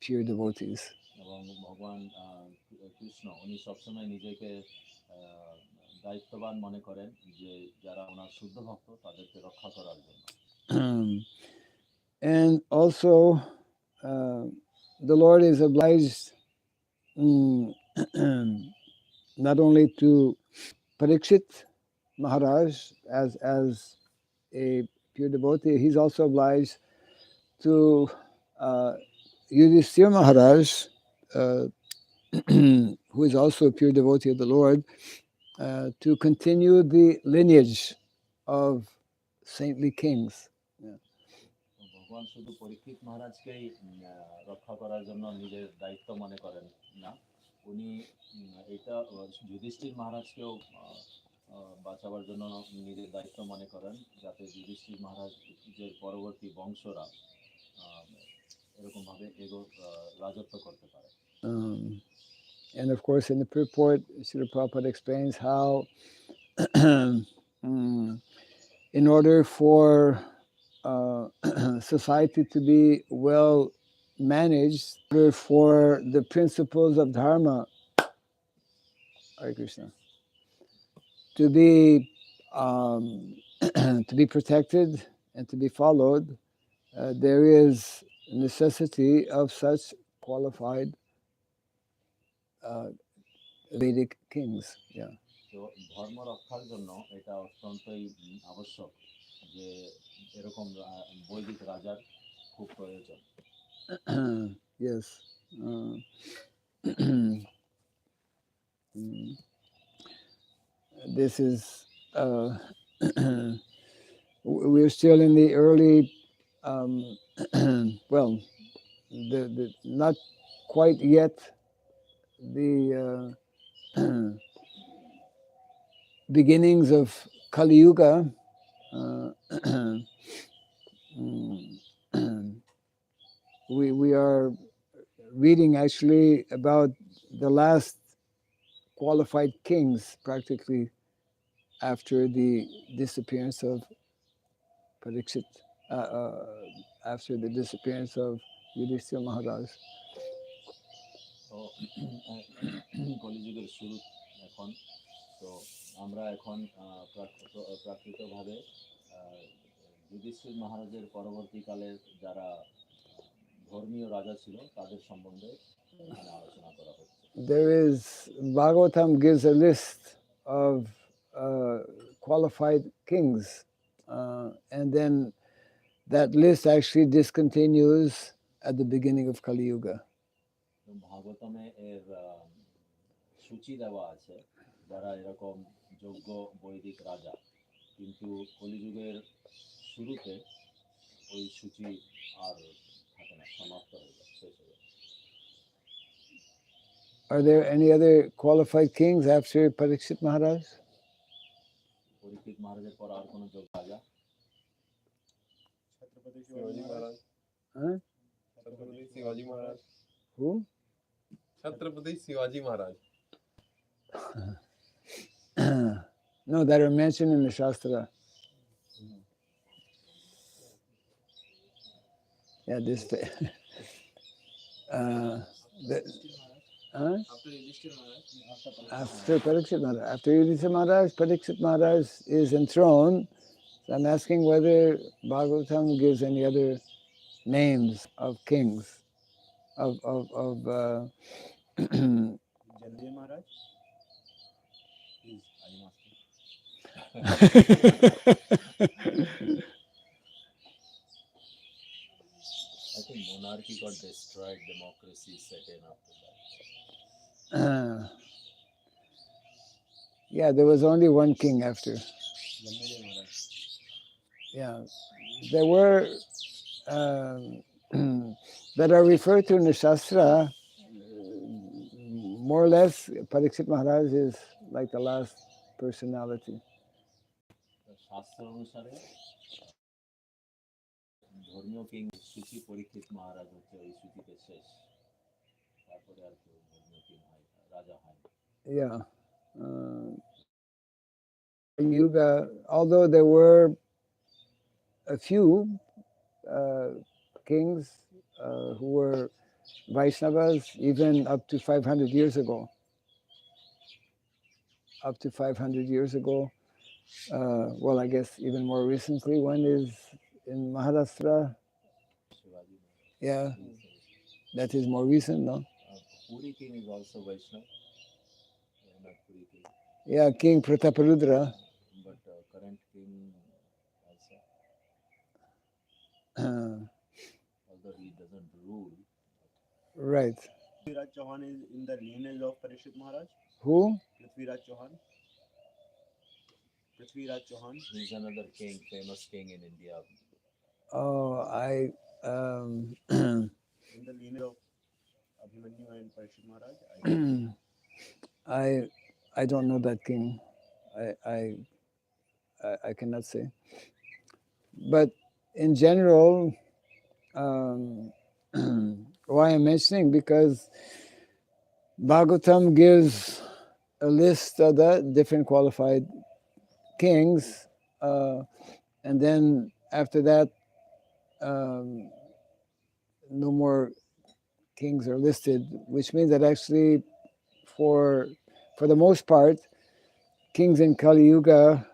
pure devotees. এবং ভগবান কৃষ্ণ উনি সবসময় নিজেকে দায়িত্ববান মনে করেন যে যারা ওনার শুদ্ধ ভক্ত তাদেরকে রক্ষা করার জন্য। And also the Lord is obliged not only to Pariksit Maharaj as a pure devotee, he's also obliged to Yudhishthira Maharaj, who is also a pure devotee of the Lord, to continue the lineage of saintly kings. ভগবান শুধু পরীক্ষিত মহারাজকেই রক্ষা করার জন্য নিজের দায়িত্ব মনে করেন না, উনি এটা যুধিষ্ঠির মহারাজকেও বাঁচাবার জন্য নিজের দায়িত্ব মনে করেন, যাতে যুধিষ্ঠির মহারাজের পরবর্তী বংশরা এরকম ভাবে রাজত্ব করতে পারে। And of course, in the purport, Srila Prabhupada explains how, in order for society to be well managed, in order for the principles of dharma, Hare Krishna, to be protected and to be followed, there is necessity of such qualified Vedic kings. Yeah. তো ধর্ম রক্ষার জন্য এটা অত্যন্তই আবশ্যক যে এরকম বৈদিক রাজার খুব প্রয়োজন। Yes. This is we're still in the early well, the not quite yet the beginnings of Kali Yuga. We are reading actually about the last qualified kings practically after the disappearance of Pariksit, after the disappearance of Yudhishthira Maharaj. তো কলিযুগের শুরু এখন, তো আমরা এখন প্রাকৃতিকভাবে যুধিষ্ঠির মহারাজের পরবর্তীকালে যারা ধর্মীয় রাজা ছিল তাদের সম্বন্ধে এখানে আলোচনা করা হচ্ছে। There is, Bhagavatam gives a list of qualified kings, and then that list actually discontinues at the beginning of Kali Yuga. ভাগবতমে এর সূচি দেওয়া আছে যারা এরকম যোগ্য বৈদিক রাজা, কিন্তু কলিযুগের শুরুতে ওই সূচি আর থাকে না, সমাপ্ত হয়ে যায়, শেষ হয়ে যায়। Are there any other qualified kings after Pariksit Maharaj? পরীক্ষিত মহারাজের পর আর কোনো যোগ্য রাজা? Chhatrapati Shivaji Maharaj. Huh? Chhatrapati Shivaji Maharaj. Who? Chhatrapati Shivaji Maharaj. No, that are mentioned in the Shastra. Yeah, this. After Pariksit Maharaj. After Yudhishthira Maharaj, Pariksit Maharaj is enthroned. So I'm asking whether Bhagavatam gives any other names of kings, of जल्दी महाराज। I think monarchy got destroyed, democracy set in after that. Yeah, there was only one king after. Yeah, there were that are referred to in the Shastra. More or less, Pariksit Maharaj is like the last personality. শাস্ত্র অনুসারে ধর্মীয় king সূচি পরীক্ষিত মহারাজ হচ্ছে ওই সূচিতে শেষ, তারপরে আর কেউ ধর্মীয় কিং হয় রাজা হয়। Yeah. Yuga, although there were a few kings who were Vaishnavas even up to 500 years ago. Up to 500 years ago. Well, I guess even more recently, one is in Maharashtra. Shivaji Yeah, Maharaj. that is more recent, no? Puri king is also Vaishnava. Not Puri king. Yeah, King Prataparudra. But current king also, although he doesn't rule. Right. Prithviraj Chauhan is in the lineage of Pariksit Maharaj. Who? Prithviraj Chauhan. Prithviraj Chauhan. He's another king, famous king in India. Oh, In the lineage of Abhimanyu and Pariksit Maharaj. I don't know that king. I cannot say. But in general, why I'm mentioning, because Bhagavatam gives a list of the different qualified kings, and then after that, no more kings are listed, which means that actually, for the most part, kings in Kali Yuga,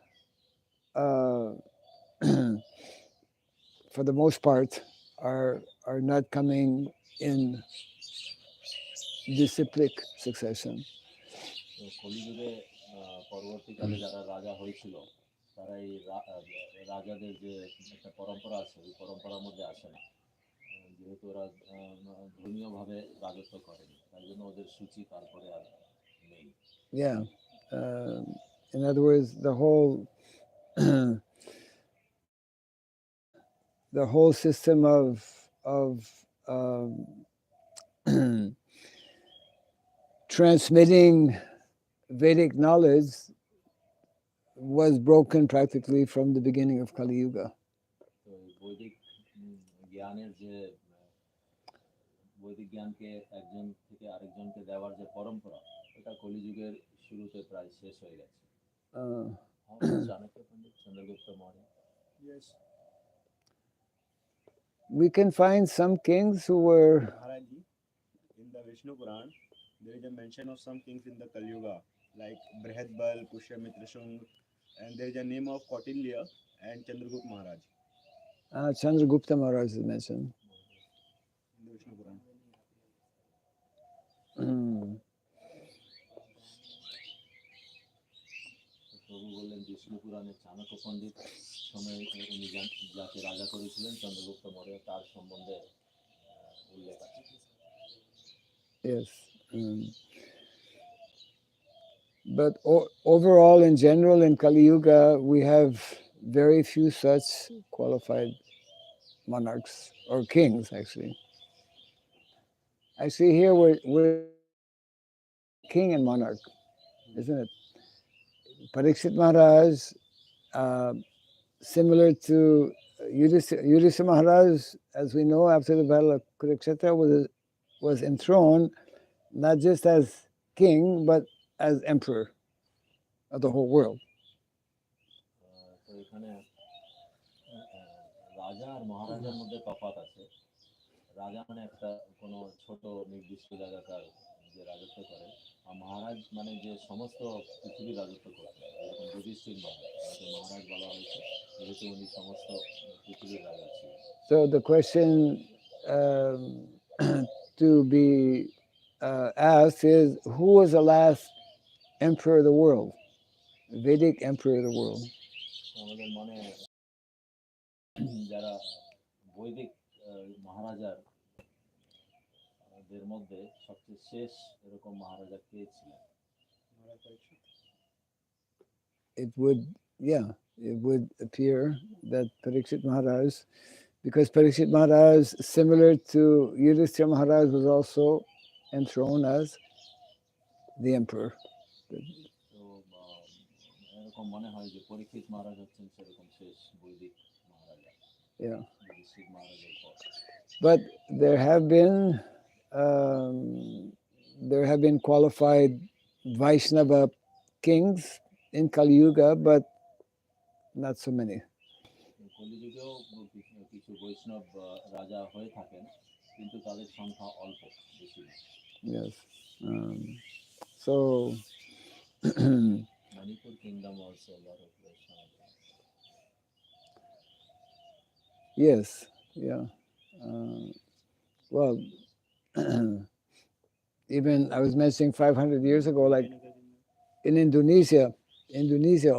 for the most part, are not coming in disciplic succession. কলিযুগে পরবর্তীকালে যারা রাজা হয়েছিল তারা এই রাজাদের যে একটা পরম্পরা আছে ওই পরম্পরার মধ্যে আসে না, যেহেতু ওরা ধর্মীয়ভাবে রাজত্ব করেনি তাই জন্য ওদের সূচি তারপরে আর নেই। Yeah. In other words, the whole system of transmitting Vedic knowledge was broken practically from the beginning of Kali Yuga. তো বৈদিক জ্ঞানের যে বৈদিক জ্ঞানকে একজন থেকে আরেকজনকে দেওয়ার যে পরম্পরা এটা কলিযুগের শুরুতে প্রায় শেষ হয়ে গেছে। চাণক্য পণ্ডিত Chandragupta Maurya. Yes. We can find some kings who were. Maharajji, in the Vishnu Puran, there is a mention of some kings in the Kali Yuga, like Brihadbal, Pushyamitra Shung, and there is a name of Kautilya and Chandragupta Maharaj Chandragupta Maharaj is mentioned. in the Vishnu Puran. প্রভু বললেন বিষ্ণু পুরাণে চাণক্য পণ্ডিত সময় উনি যাকে রাজা করেছিলেন চন্দ্রগুপ্ত মৌর্য তার সম্বন্ধে উল্লেখ আছে। Yes. But overall, in general, in Kali Yuga, we have very few such qualified monarchs or kings, actually. Actually, here we're king and monarch, isn't it? Pariksit Maharaj, similar to Yudhishthira Maharaj, as we know, after the battle of Kurukshetra, was enthroned not just as king, but as emperor of the whole world. তো এখানে রাজা আর মহারাজার মধ্যে তফাৎ আছে। রাজা মানে একটা কোনো ছোট নির্দিষ্ট জায়গাকার যে রাজত্ব করে, আর মহারাজ মানে যে সমস্ত পৃথিবীর রাজত্ব করতে পারে, যেরকম যুধিষ্ঠির মহারাজ, মহারাজ বলা হয়েছে যেহেতু উনি সমস্ত পৃথিবীর রাজা ছিলেন। So the question to be asked is, who was the last emperor of the world? Vedic emperor of the world. আমাদের মনে যারা বৈদিক মহারাজার দের মধ্যে সবচেয়ে শেষ এরকম মহারাজা কে ছিলেন? It would appear that Pariksit Maharaj, because Pariksit Maharaj, similar to Yudhishthira Maharaj, was also enthroned as the emperor. তো এরকম মনে হয় যে পরীক্ষিত মহারাজ হচ্ছেন সেরকম শেষ বৈদিক মহারাজা। Yeah. যুধিষ্ঠির মহারাজের পর। But there have been qualified Vaishnava kings in Kali Yuga, but not so many. কলিযুগেও কিছু বৈষ্ণব রাজা হয়ে থাকেন, কিন্তু তাদের সংখ্যা অল্প, বেশি না। Yes. So Manipur kingdom also a lot of Vaishnava. yes, yeah. Well, even I was mentioning 500 years ago, like in Indonesia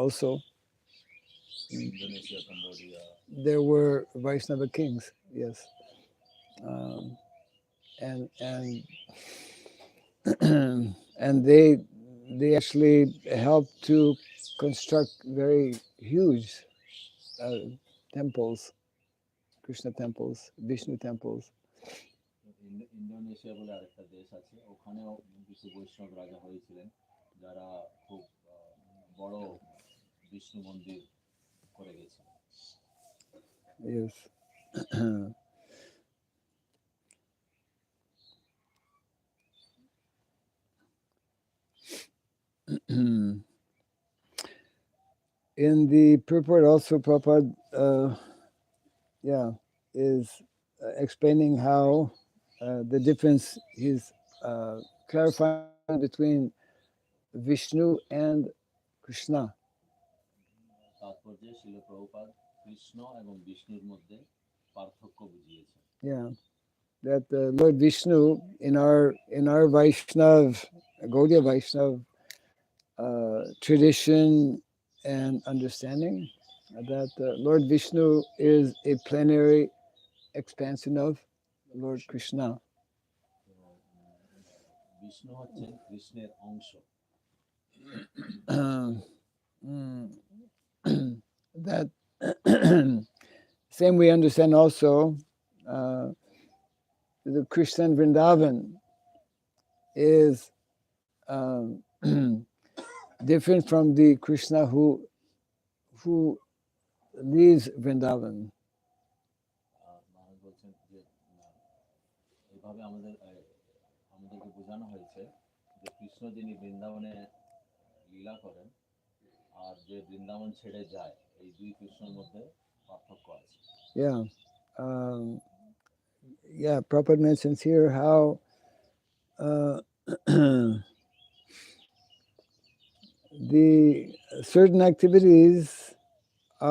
also, Indonesia, Cambodia. there were Vaishnava kings. Yes, and and they actually helped to construct very huge temples, Krishna temples, Vishnu temples. Indonesia বলে আরেকটা দেশ আছে, ওখানেও কিছু বৈষ্ণব রাজা হয়েছিলেন যারা খুব বড় বিষ্ণু মন্দির করে গেছিলেন। Yes. In the purport also, Prabhupada is explaining how the difference, he's clarifying between Vishnu and Krishna. তাৎপর্যে শিল প্রভুপাদ কৃষ্ণ এবং বিষ্ণুর মধ্যে পার্থক্য বুঝিয়েছেন। Yeah, that Lord Vishnu in our Vaishnav, Gaudiya Vaishnav tradition and understanding, that Lord Vishnu is a plenary expansion of Lord Krishna. Vishnu হচ্ছেন কৃষ্ণের অংশ। That same we understand also the Krishna in Vrindavan is different from the Krishna who leaves Vrindavan. মহারাজ বলছেন যে এইভাবে আমাদেরকে বোঝানো হয়েছে যে কৃষ্ণ যিনি বৃন্দাবনে লীলা করেন আর যে বৃন্দাবন ছেড়ে যায়, এই দুই কৃষ্ণের মধ্যে পার্থক্য আছে। Yeah, Prabhupada mentions here how the certain activities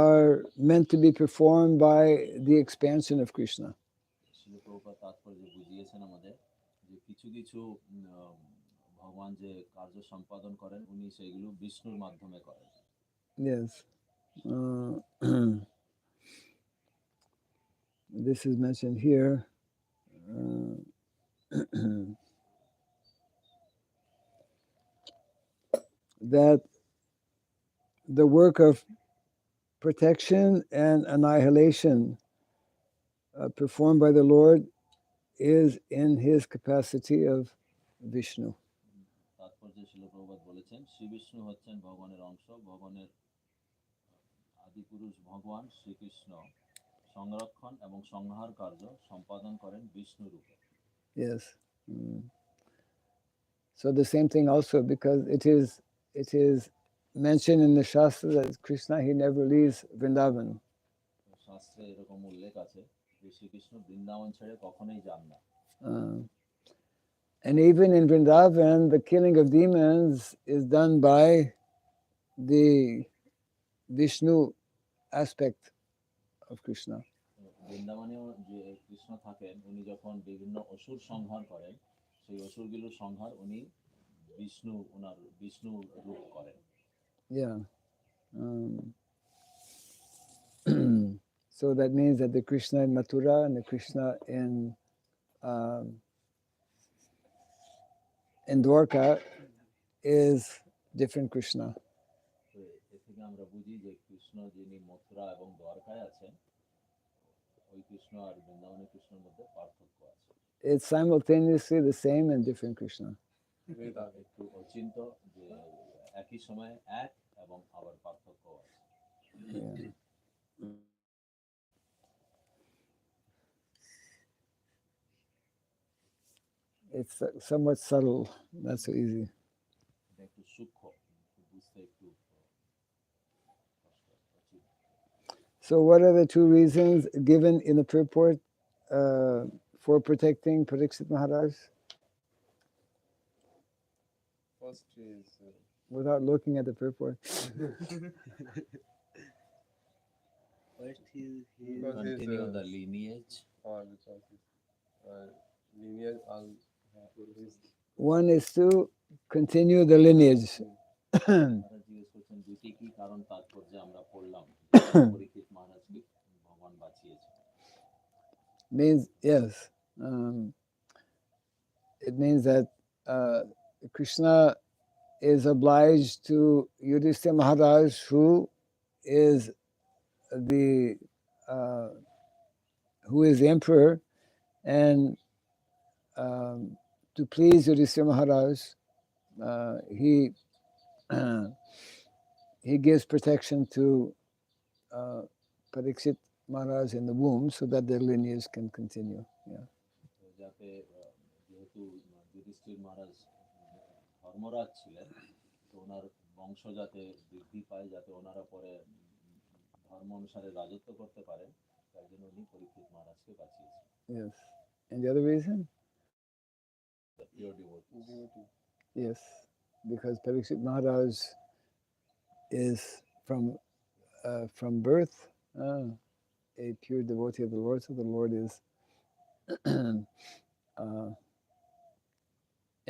are meant to be performed by the expansion of Krishna. শিল প্রভুপাদ তাৎপর্য বুঝিয়েছেন আমাদের যে কিছু কিছু ভগবান যে কার্য সম্পাদন করেন উনি সেগুলো বিষ্ণুর মাধ্যমে করেন। Yes. This is mentioned here. That the work of protection and annihilation performed by the Lord is in his capacity of Vishnu. তাৎপর্য শিল প্রভুপাদ বলেছেন শ্রী বিষ্ণু হচ্ছেন ভগবানের অংশ, ভগবানের আদিপুরুষ ভগবান শ্রীকৃষ্ণ সংরক্ষণ এবং সংহার কার্য সম্পাদন করেন বিষ্ণু রূপে। Yes. So the same thing also, because it is mentioned in the Shastra that Krishna, he never leaves Vrindavan. শাস্ত্রে এরকম উল্লেখ আছে যে শ্রীকৃষ্ণ বৃন্দাবন ছেড়ে কখনোই যান না। And even in Vrindavan, the killing of demons is done by the Vishnu aspect of Krishna. বৃন্দাবনেও যে কৃষ্ণ থাকেন, উনি যখন বিভিন্ন অসুর সংহার করেন, সেই অসুরগুলোর সংহার উনি বিষ্ণু রূপ করেন। Yeah. So that means that the Krishna in Mathura and the Krishna in Dwarka is different Krishna. এ থেকে আমরা বুঝি যে কৃষ্ণ যিনি মথুরা এবং দ্বারকায় আছেন, ওই কৃষ্ণ আর বৃন্দাবনের কৃষ্ণের মধ্যে পার্থক্য আছে। It's simultaneously the same and different Krishna. একটু অচিন্ত যে একই সময়ে এক এবং আবার পার্থক্য আছে। Yeah. It's somewhat subtle, not so easy. একটু সূক্ষ্ম, বুঝতে একটু So what are the two reasons given in the purport for protecting Pariksit Maharaj? First is Without looking at the purport. First, he Because his, Continue the lineage. because his lineage all his One is to continue the lineage. তারা জিজ্ঞেস করছেন দুটি কি কারণ তাৎপর্যে আমরা পড়লাম পরীক্ষিত মহারাজকে ভগবান বাঁচিয়েছে Means, yes. It means that Krishna is obliged to Yudhishthira Maharaj, who is the emperor, and to please Yudhishthira Maharaj, he gives protection to Pariksit Maharaj in the womb so that their lineage can continue. Yeah. তো যাতে যেহেতু যুধিষ্ঠির মহারাজ ধর্মরাজ ছিলেন তো ওনার বংশ যাতে বৃদ্ধি পায় যাতে ওনারা পরে ধর্ম অনুসারে রাজত্ব করতে পারেন তাই জন্য উনি পরীক্ষিত মহারাজকে বাঁচিয়েছেন Yes. And the other reason? The pure devotee. Yes, because Pariksit Maharaj is from birth a pure devotee of the Lord, so the Lord is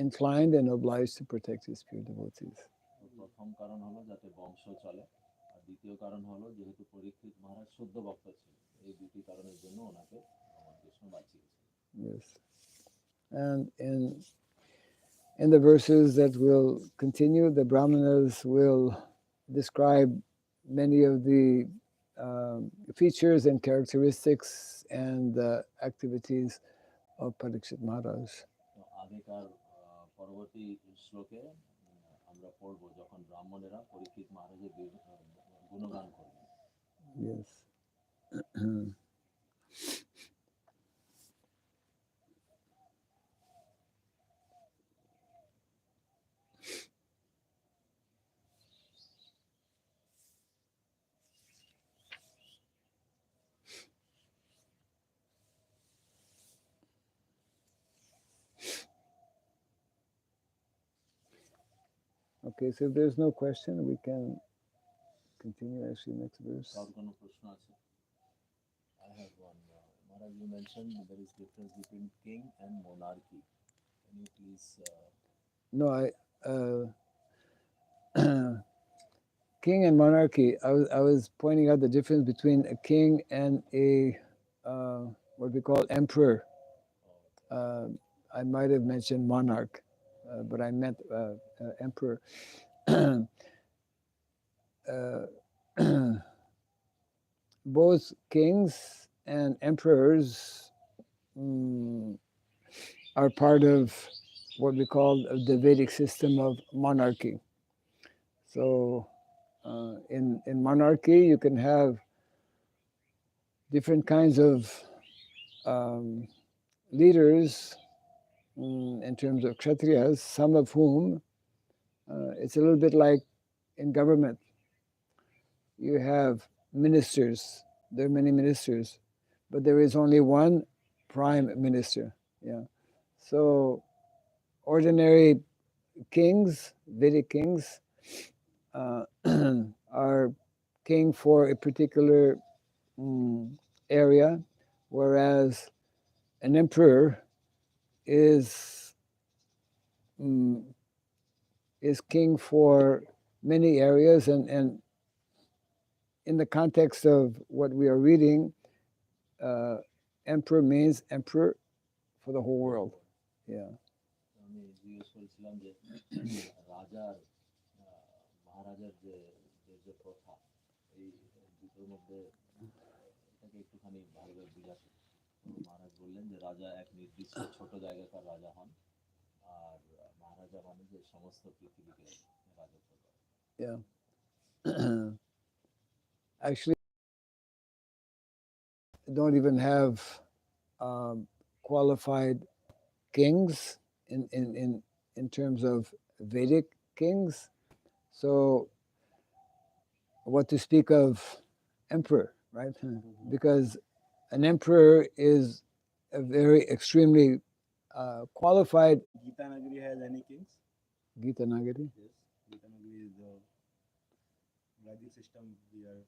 inclined and obliged to protect his pure devotees. প্রথম কারণ হলো যাতে বংশ চলে আর দ্বিতীয় কারণ হলো যেহেতু পরীক্ষিত মহারাজ শুদ্ধ ভক্ত ছিলেন এই দুটি কারণের জন্য ওনাকে ভগবান Krishna বাঁচিয়েছেন Yes. And in the verses that will continue, the brāhmaṇas will describe many of the features and characteristics and activities of Pariksit Maharaj. তো আগেকার পরবর্তী শ্লোকে আমরা পড়ব যখন ব্রাহ্মণেরা পরীক্ষিত মহারাজের গুণগান করবেন Yes. Okay, so if there's no question, we can continue actually next verse. কার কোনো প্রশ্ন আছে I have one. Maharaj, you mentioned there is difference between king and monarchy. Can you please No, king and monarchy. I was pointing out the difference between a king and a what we call emperor. I might have mentioned monarch, but I meant emperor. Both kings and emperors are part of what we call the Vedic system of monarchy. So in monarchy, you can have different kinds of leaders in terms of kshatriyas, some of whom it's a little bit like in government. You have ministers. There are many ministers, but there is only one prime minister. Yeah. So ordinary kings, Vedic kings, are king for a particular area, whereas an emperor is king for many areas, and in the context of what we are reading, emperor means emperor for the whole world. Yeah. আমি জিজ্ঞেস করেছিলাম যে রাজার মহারাজার যে প্রথা এই দুটোর মধ্যে এটাকে একটুখানি ভালোভাবে বোঝাতে মহারাজ বললেন যে রাজা এক নির্দিষ্ট ছোট জায়গাকার রাজা হন আর মহারাজা মানে যে সমস্ত পৃথিবীকে রাজত্ব করে Yeah. Actually, don't even have qualified kings in terms of Vedic kings. So what to speak of emperor, right? Because an emperor is a very extremely qualified. Gita Nagari has any kings? Gita Nagari. Yes. Gita Nagari is the Vedic system where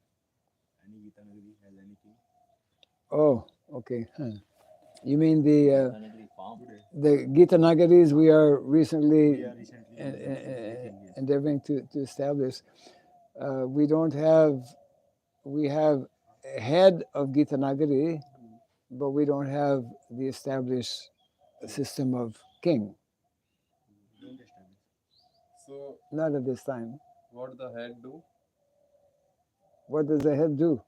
any Gita Nagari has any king. Oh, okay. You mean the Nagari farm. Gita Nagaris we are We recently are recently endeavoring to establish. We don't have, we have a head of Gita Nagari, but we don't have the established system of king. don't establish. So, Not at this time. what the head do? What does the head do?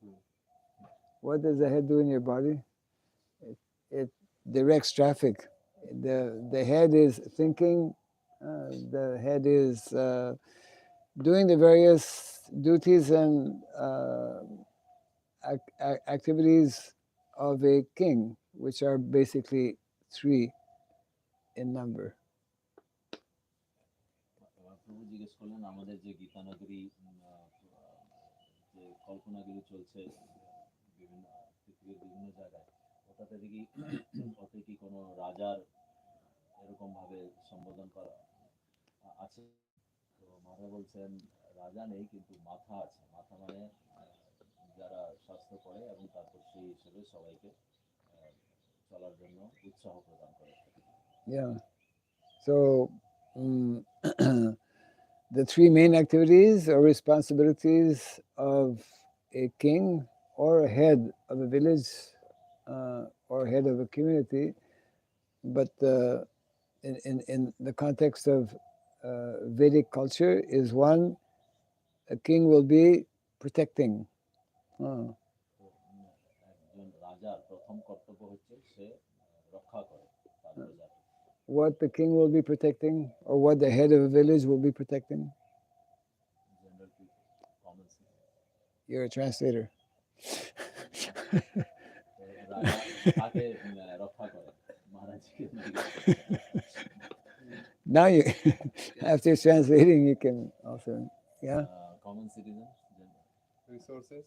What does the head do in your body? It directs traffic. The head is thinking. The head is doing the various duties and activities of a king, which are basically 3 in number. প্রভু জিজ্ঞেস করলেন আমাদের যে গীতানগরী যে কল্পনাগুলি চলছে বিভিন্ন পৃথিবীর বিভিন্ন জায়গায় ওটাতে কি ওতে কি কোনো রাজার এরকম ভাবে সম্বোধন করা আছে? তো মহারাজ বলছেন রাজা নেই, কিন্তু মাথা আছে। মাথা মানে যারা শাস্ত্র পড়ে এবং তারপর সেই হিসেবে সবাইকে চলার জন্য উৎসাহ প্রদান করে। Yeah. So the 3 main activities or responsibilities of a king or a head of a village or head of a community, but in the context of Vedic culture is 1, a king will be protecting. একজন রাজার প্রথম কর্তব্য হচ্ছে সে রক্ষা করে তার প্রজাকে। What the king will be protecting, or what the head of a village will be protecting? General people, common citizens. You're a translator. রাজা তাকে রক্ষা করে মহারাজকে। Now you, after translating, you can also, yeah. Common citizens, Resources?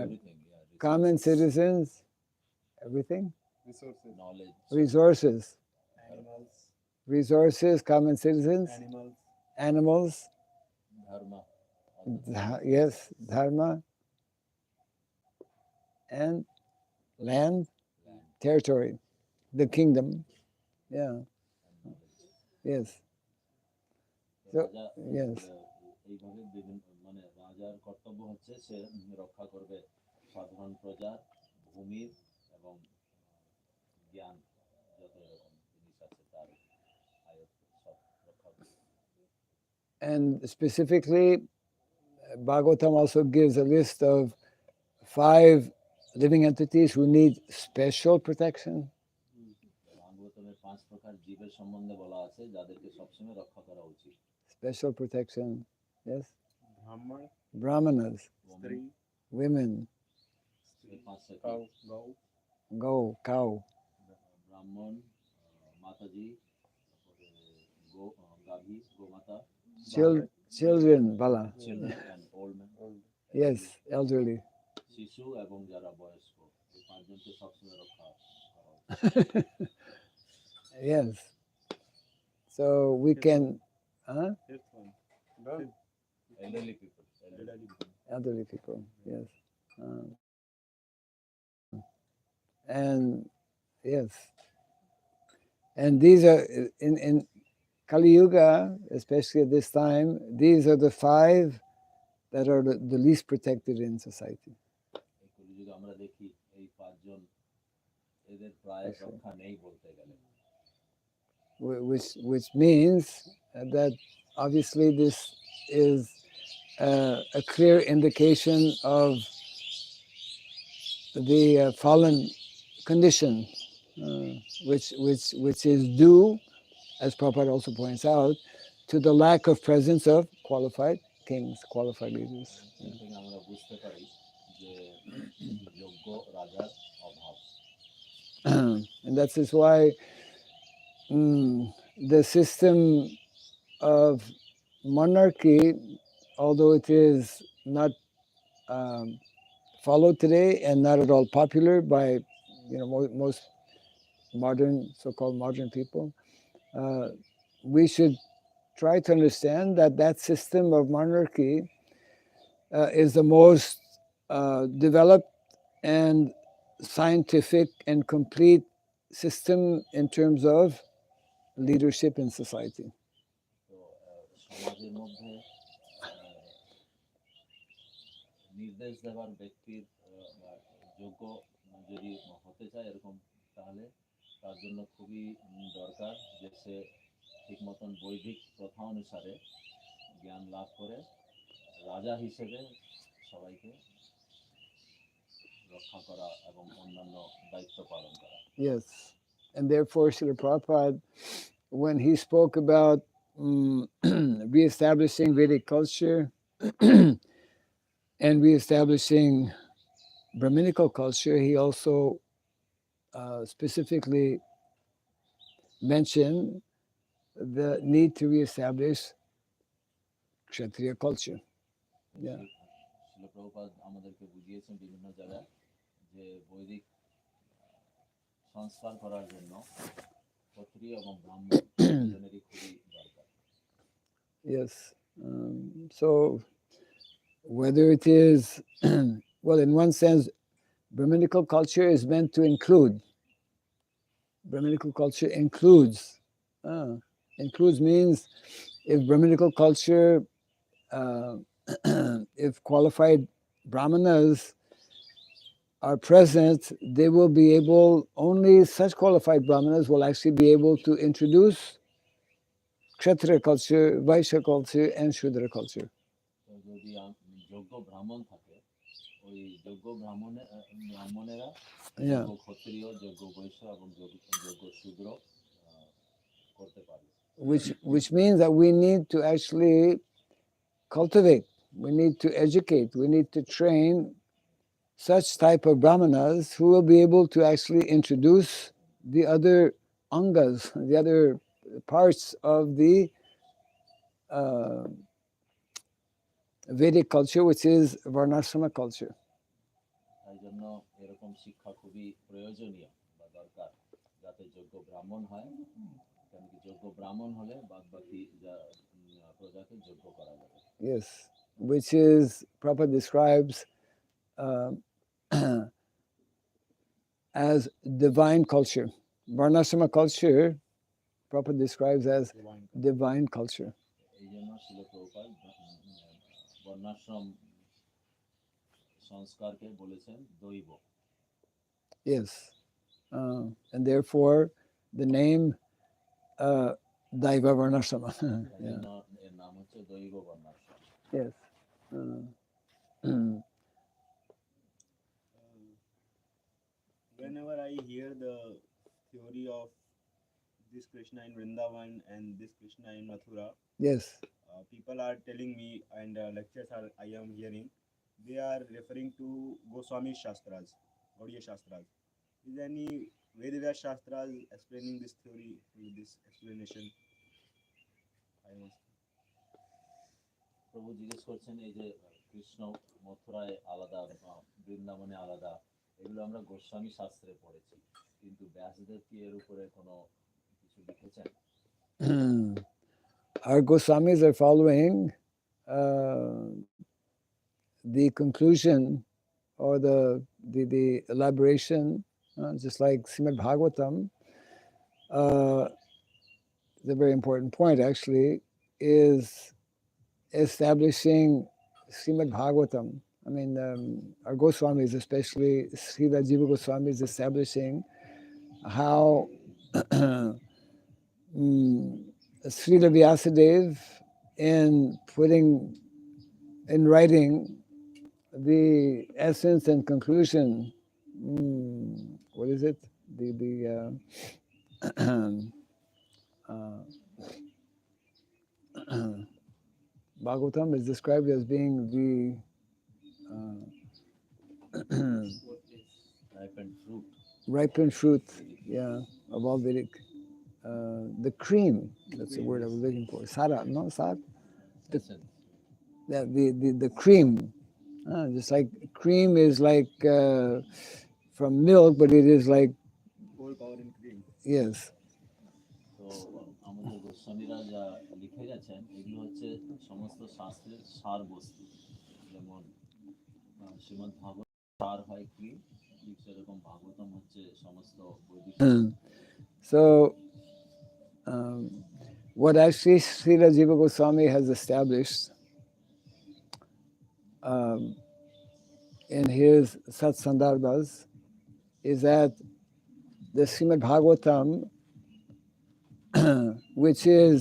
everything, yeah. Common citizens, everything. Resources. Knowledge. Resources, Animals. resources, common citizens, Animals. animals. Dharma. Yes, dharma, and land, territory, the kingdom. Yeah. Yes. So, রাজা yes. এইভাবে বিভিন্ন মানে রাজার কর্তব্য হচ্ছে সে রক্ষা করবে সাধারণ প্রজার ভূমির এবং জ্ঞান যত রকম জিনিস আছে তার আয়ত্ত সব রক্ষা করবে। And specifically, Bhagavatam also gives a list of 5 living entities who need special protection. ভাগবতমের 5 প্রকার জীবের সম্বন্ধে বলা আছে যাদেরকে সবসময় রক্ষা করা উচিত। Special protection, yes. Brahmaṇas. Brahmanas, women, Cow. cow. ব্রাহ্মণ, মাতাজি, গাভী, গোমাতা, children, bala. children and old men. Yes, elderly. শিশু এবং যারা বয়স্ক এই 5 জনকে সবসময় রক্ষা করা উচিত। Yes. So we can, Fifth one. Done. elderly people. elderly people, yes. And yes. And these are, in Kali Yuga, especially at this time, these are the 5 that are the least protected in society. এই কলিযুগে আমরা দেখি এই 5 জন এদের প্রায় রক্ষা নেই বলতে গেলে। Which means that obviously this is a clear indication of the fallen condition, which is due, as Prabhupada also points out, to the lack of presence of qualified kings, qualified leaders. আমরা বুঝতে পারি যে যোগ্য রাজার অভাব। And that is why the system of monarchy, although it is not followed today and not at all popular by most modern, so-called modern people. We should try to understand that that system of monarchy is the most developed and scientific and complete system in terms of leadership in society. তো সমাজের মধ্যে নির্দেশ দেওয়ার ব্যক্তির বা যোগ্য যদি হতে চায় এরকম, তাহলে তার জন্য খুবই দরকার যে সে ঠিক মতন বৈদিক প্রথা অনুসারে জ্ঞান লাভ করে রাজা হিসেবে সবাইকে রক্ষা করা এবং অন্যান্য দায়িত্ব পালন করা। Yes, and therefore Srila Prabhupada, when he spoke about reestablishing Vedic culture and reestablishing Brahminical culture, he also specifically mentioned the need to reestablish Kshatriya culture. Yeah. শিল প্রভুপাদ আমাদেরকে বুঝিয়েছেন বিভিন্ন জায়গায় যে বৈদিক সংস্কার করার জন্য ক্ষত্রিয় এবং ব্রাহ্মণ দুজনেরই খুবই দরকার। Yes. So whether it is, well, in one sense, Brahminical culture is meant to include. Brahminical culture includes. Includes means if Brahminical culture, if qualified brāhmaṇas are present, they will be able, only such qualified brāhmaṇas will actually be able to introduce Kshatriya culture, Vaishya culture, and Shudra culture. তো যদি যোগ্য ব্রাহ্মণ থাকে, ওই যোগ্য ব্রাহ্মণেরা যোগ্য ক্ষত্রিয়, যোগ্য বৈশ্য এবং যোগ্য শূদ্র করতে পারবে। Which means that we need to actually cultivate, we need to educate, we need to train such type of brāhmanas who will be able to actually introduce the other angas, the other parts of the Vedic culture, which is Varnashrama culture. তাই জন্য এরকম শিক্ষা খুবই প্রয়োজনীয় বা দরকার, যাতে যোগ্য ব্রাহ্মণ হয়, কারণ কি যোগ্য ব্রাহ্মণ হলে বাদবাকি প্রজাকে যোগ্য করা যাবে। Yes, which is, Prabhupada describes as divine culture. Varnashrama culture, Prabhupada describes as divine culture. এই জন্য শিল প্রভুপাদ বর্ণাশ্রম সংস্কারকে বলেছেন দৈব। Yes, and therefore the name Daiva Varnashrama. এর নাম হচ্ছে দৈব বর্ণাশ্রম। Yes. Whenever I hear the theory of this Krishna in Vrindavan and this Krishna in Mathura, Yes. People are telling me, and lectures I am hearing, they are referring to Goswami Shastras, Gaudiya Shastras. Is there any Vedic Shastras explaining this theory with this explanation? I must. প্রভু জিজ্ঞেস করছেন এই যে কৃষ্ণ মথুরায় আলাদা, বৃন্দাবনে আলাদা, এগুলো আমরা গোস্বামী শাস্ত্রে পড়েছি, কিন্তু ব্যাসদেব কি এর উপরে কোনো কিছু লিখেছেন? Our Goswamis are following the conclusion or the elaboration, just like Srimad Bhagavatam. The very important point actually is establishing Srimad Bhagavatam. I mean, our Goswamis, especially Srila Jiva Goswami, is establishing how Srila Vyasadeva, in putting in writing the essence and conclusion, what is it? Bhagavatam is described as being the ripened fruit, yeah, of all Vedic. The cream, that's the word I was looking for. Sara, no? Sara? The cream Just like cream is like from milk, but it is like, whole power in cream. yes. তো আমাদের গোস্বামীরা যা লিখে গেছেন এগুলো হচ্ছে সমস্ত শাস্ত্রের সার বস্তু, যেমন শ্রীমদ্ ভাগবত সার হয় ক্রিম, ঠিক সেরকম ভাগবতম হচ্ছে সমস্ত বৈদিক। So, what actually Srila Jiva Goswami has established in his Satsandarbhas is that the Srimad Bhagavatam, which is,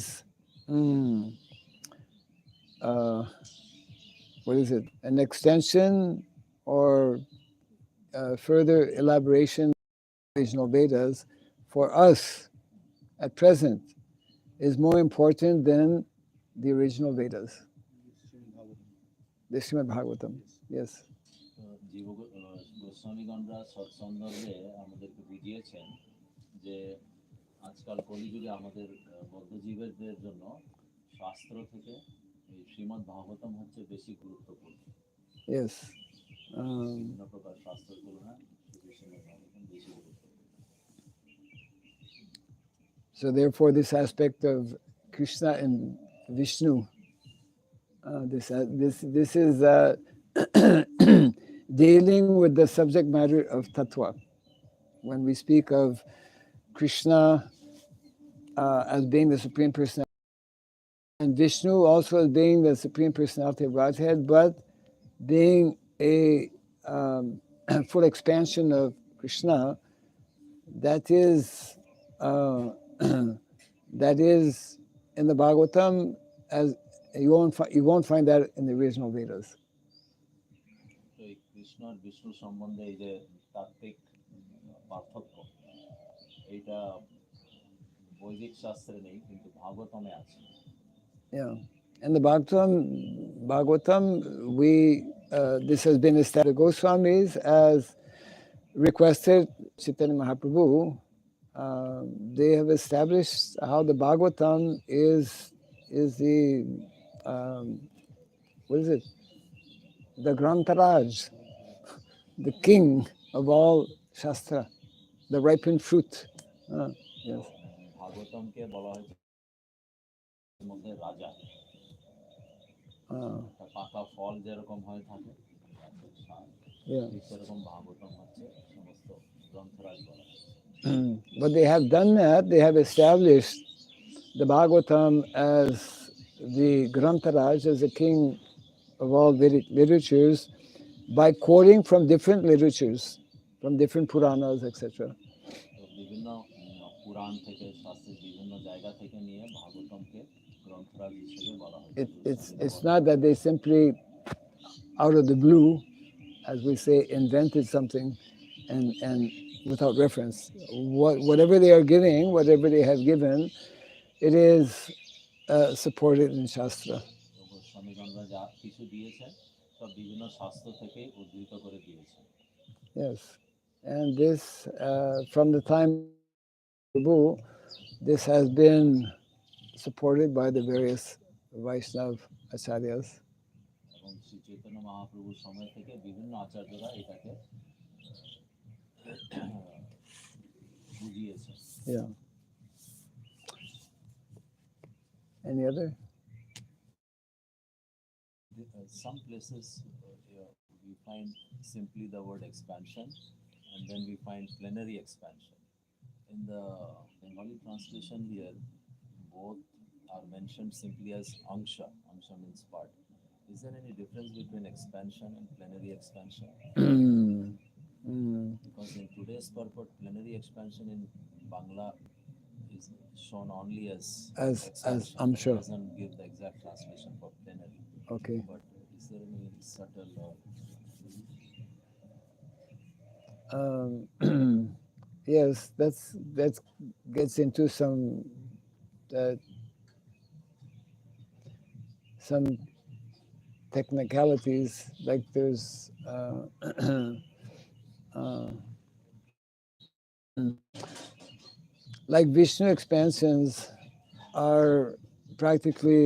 what is it, an extension or further elaboration of the original Vedas, for us at present is more important than the original Vedas, the Srimad Bhagavatam. Yes. জীব গোস্বামীগণরা সৎসন্দর্ভে আমাদেরকে বুঝিয়েছেন যে আজকাল কলিযুগে আমাদের বদ্ধজীবীদের জন্য শাস্ত্র থেকে এই শ্রীমদ্ ভাগবতম হচ্ছে বেশি গুরুত্বপূর্ণ। Yes. বিভিন্ন প্রকার শাস্ত্রের তুলনায় শ্রীমদ্ ভাগবতম বেশি গুরুত্বপূর্ণ। So therefore, this aspect of Krishna and Vishnu, this is dealing with the subject matter of tattva. When we speak of Krishna as being the Supreme Personality, and Vishnu also as being the Supreme Personality of Godhead, but being a full expansion of Krishna, that is that is in the Bhagavatam, as you won't find that in the original Vedas. তো এই কৃষ্ণ আর বিষ্ণু সম্বন্ধে এই যে তাত্ত্বিক পার্থক্য, এইটা বৈদিক শাস্ত্রে নেই, কিন্তু ভাগবতমে আছে। Yeah, and the Bhagavatam, this has been established. The Goswamis, as requested Chaitanya Mahaprabhu, they have established how the Bhagavatam is the what is it? The Grantharaj, the king of all Shastra, the ripened fruit. Yes. ভাগবতমকে বলা হয়েছে মধ্যে রাজা, পাকা ফল যেরকম হয়ে থাকে সেরকম ভাগবতম হচ্ছে সমস্ত গ্রন্থরাজ বলা হয়েছে। But they have done that. They have established the Bhagavatam as the Grantharaj, as the king of all Vedic literatures, by quoting from different literatures, from different Puranas, etc. বিভিন্ন পুরাণ থেকে শাস্ত্রের বিভিন্ন জায়গা থেকে নিয়ে ভাগবতমকে গ্রন্থরাজ হিসেবে বলা হয়েছে। It's not that they simply, out of the blue, as we say, invented something and without reference. Whatever they are giving, whatever they have given, it is supported in Shastra. গোস্বামীগণরা যা কিছু দিয়েছেন সব বিভিন্ন শাস্ত্র থেকে উদ্ধৃত করে দিয়েছেন। Yes, and this from the time of Prabhu, this has been supported by the various Vaishnava acharyas. এবং শ্রী চৈতন্য মহাপ্রভুর সময় থেকে বিভিন্ন আচার্যরা এটাকে বুঝিয়েছেন। Yeah. Any other? Some places we find simply the word expansion, and then we find plenary expansion. In the Bengali translation here, both are mentioned simply as angsha. Angsha means part. Is there any difference between expansion and plenary expansion? Because in today's purport, plenary expansion in Bangla is shown only as Amsha. It doesn't give the exact translation for plenary. Okay. But is there any subtle yes, that gets into some technicalities, like there's like Vishnu expansions are practically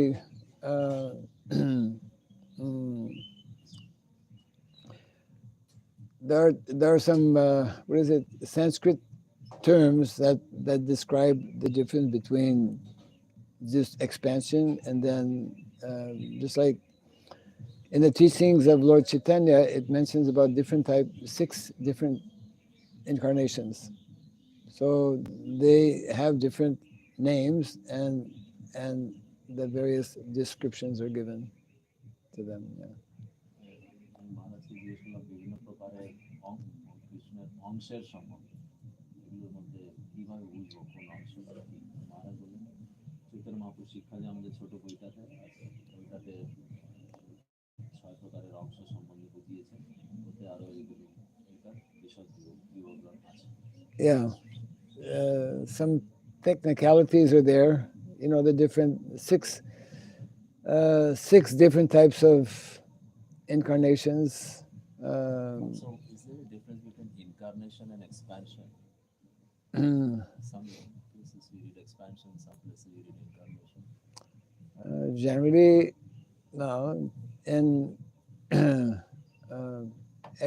there are some Sanskrit terms that describe the difference between just expansion and then just like in the teachings of Lord Chaitanya, it mentions about 6 different incarnations. So they have different names and the various descriptions are given to them. Yeah. মহারাজকে জিজ্ঞেস করলাম বিভিন্ন প্রকারের কৃষ্ণের অংশের সম্বন্ধে, এগুলোর মধ্যে কিভাবে বুঝবো কোন অংশটা কি। মহারাজ বললেন চৈতন্য মহাপুর শিক্ষা যে আমাদের ছোট বইটাতে আছে, ওইটাতে 6 প্রকারের অংশ সম্বন্ধে বুঝিয়েছেন, ওতে আরো এইগুলো এটার বিশদ বিবরণ আছে। Yeah. Some technicalities are there. The different 6 different types of incarnations. So is there a difference between incarnation and expansion? Some places we read expansion, some places we read incarnation. Generally, no. In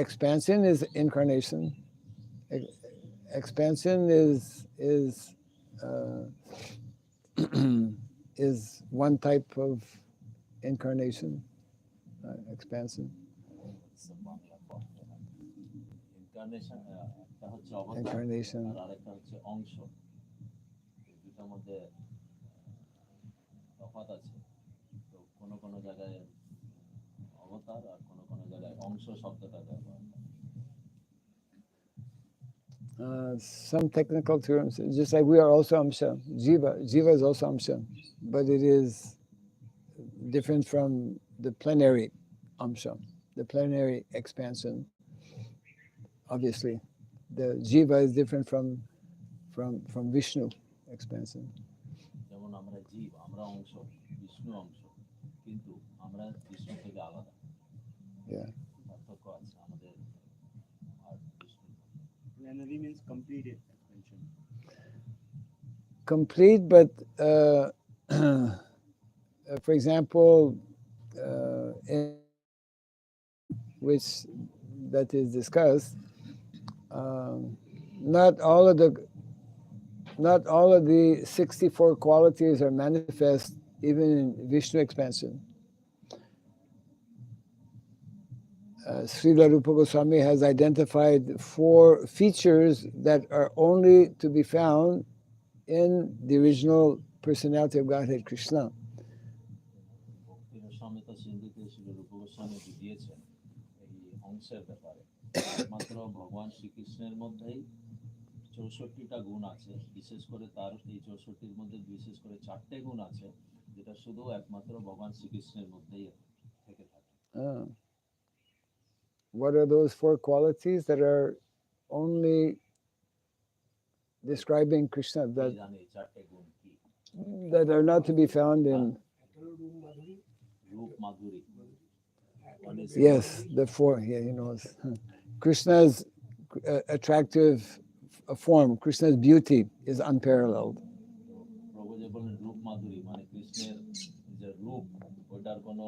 expansion is incarnation. Expansion is one type of incarnation. Expansion. Incarnation একটা হচ্ছে অবতার, Incarnation. আর আরেকটা হচ্ছে অংশ। এই দুটার মধ্যে তফাৎ আছে। তো কোন জায়গায় অবতার আর কোন জায়গায় অংশ শব্দটা ব্যবহার হয়। Some technical terms, just like we are also Amsha. Jiva is also Amsha, but it is different from the plenary Amsha, the plenary expansion. Obviously, the Jiva is different from Vishnu expansion. যেমন আমরা জীব, আমরা অংশ, বিষ্ণু অংশ, কিন্তু আমরা বিষ্ণু থেকে আলাদা। Yeah. পার্থক্য আছে আমাদের আর Vishnu. Plenary means complete expansion. Complete, but for example, in which that is discussed, not all of the 64 qualities are manifest even in Vishnu expansion. Srila Rupa Goswami has identified 4 features that are only to be found in the original personality of Godhead Krishna. সমৃত সিন্ধুতে Shri রূপ গোস্বামী দিয়েছেন এই অংশের ব্যাপারে। মাত্র ভগবান শ্রীকৃষ্ণের মধ্যেই 64টা গুণ আছে, বিশেষ করে তার এই 64টির মধ্যে বিশেষ করে 4টে গুণ আছে যেটা শুধু একমাত্র ভগবান শ্রীকৃষ্ণের মধ্যেই থেকে থাকে। What are those 4 qualities that are only describing Krishna, that are not to be found in? Roop Madhuri. Yes, the 4. Yeah, he knows. Krishna's attractive form, Krishna's beauty is unparalleled. প্রভু যে বলেন রূপ মাধুরী, মানে কৃষ্ণের যে রূপ ওটার কোনো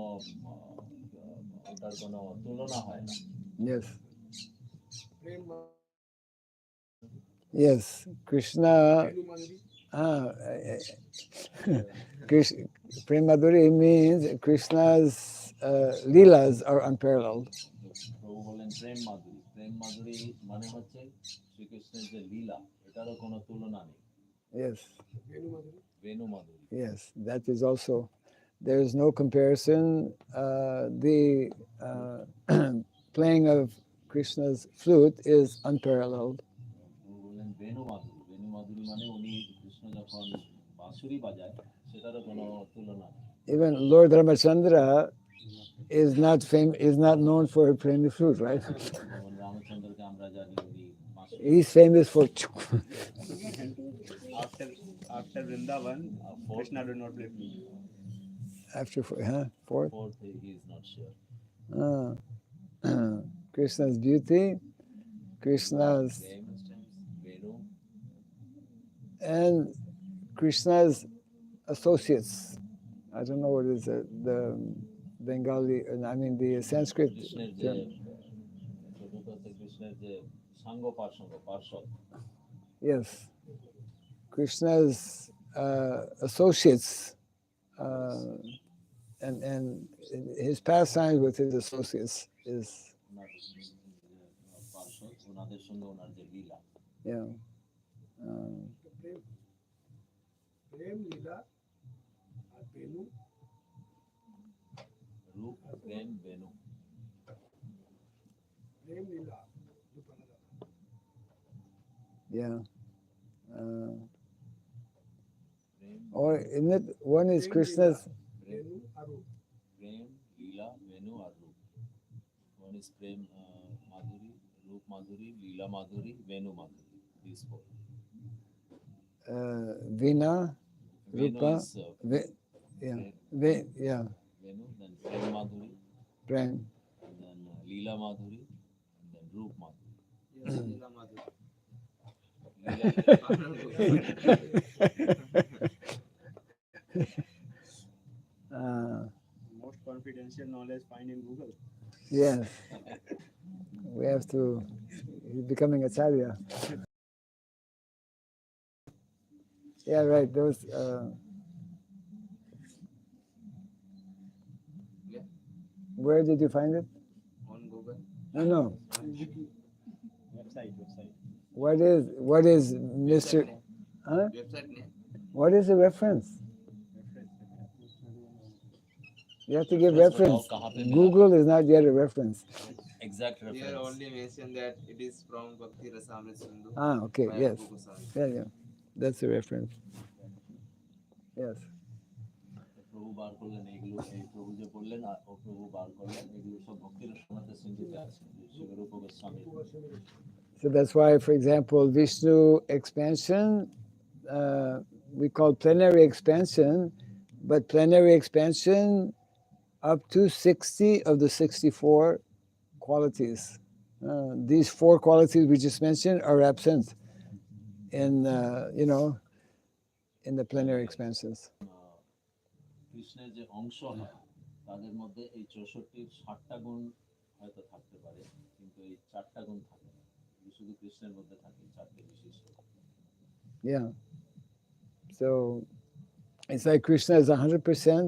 তুলনা হয় না। Yes. Yes, Krishna. Prem Madhuri means Krishna's leelas are unparalleled. প্রভু বলেন প্রেম মাধুরী, প্রেম মাধুরী মানে হচ্ছে শ্রীকৃষ্ণের যে লীলা এটারও কোনো তুলনা নেই। Yes. Venu Madhuri. Yes, that is also. There is no comparison. The playing of Krishna's flute is unparalleled. Venu Madhuri. Venu Madhuri মানে উনি কৃষ্ণ যখন বাঁশুরি বাজায় সেটারও কোনো তুলনা নেই। Even Lord Ramachandra is not known for playing the flute, right? রামচন্দ্রকে আমরা জানি উনি He's famous for. After Vrindavan, Krishna did not play flute. After fourth? Fourth, he is not sure. Krishna's beauty, Krishna's Venu, and Krishna's associates. I don't know what is the Bengali, I mean the Sanskrit term. কৃষ্ণের যে সাঙ্গ পার্শ্বদ Yes. Krishna's associates and his pastimes with his associates is ওনার পার্শ্বদ ওনাদের সঙ্গে ওনার যে লীলা yeah. প্রেম লীলা আর বেনু রূপ প্রেম বেনু প্রেম লীলা দুটো আলাদা। Yeah. Prem Or isn't it one is Krishna's Benu আর রূপ। প্রেম লীলা বেনু আর রূপ one is Prem Madhuri Rup Madhuri Lila Madhuri Benu Madhuri this for Vina, Benu Rupa, is yeah, Benu then Prem Madhuri Prem. Then Lila Madhuri then Rup Madhuri Most confidential knowledge find in Google. Yes. We have to, he's becoming a acharya. Yeah, right. Those. Where did you find it? On Google. No. Website. What is Mr. Huh? Website name. What is the reference? You have to give reference. Google is not yet a reference. exact Here reference only mention that it is from Bhakti Raghava Swami. Okay, by yes. Goswami. Yeah. That's a reference. Yes. প্রভু বার করলেন এইগুলো এই প্রভু যে বললেন আর ও প্রভু বার করলেন এগুলো সব ভক্তি রসনাতে সিন্ধুতে আছে শিবরূপ Goswami So that's why, for example, Vishnu expansion, we call plenary expansion, but plenary expansion up to 60 of the 64 qualities. These 4 qualities we just mentioned are absent in, in the plenary expansions. কৃষ্ণের যে অংশ হয় তাদের মধ্যে এই 64-র 60টা গুণ হয়তো থাকতে পারে কিন্তু এই 4টা গুণ থাকে না শুধু কৃষ্ণের মধ্যে থাকে 4টে বিশিষ্ট Yeah. So it's like Krishna is 100%.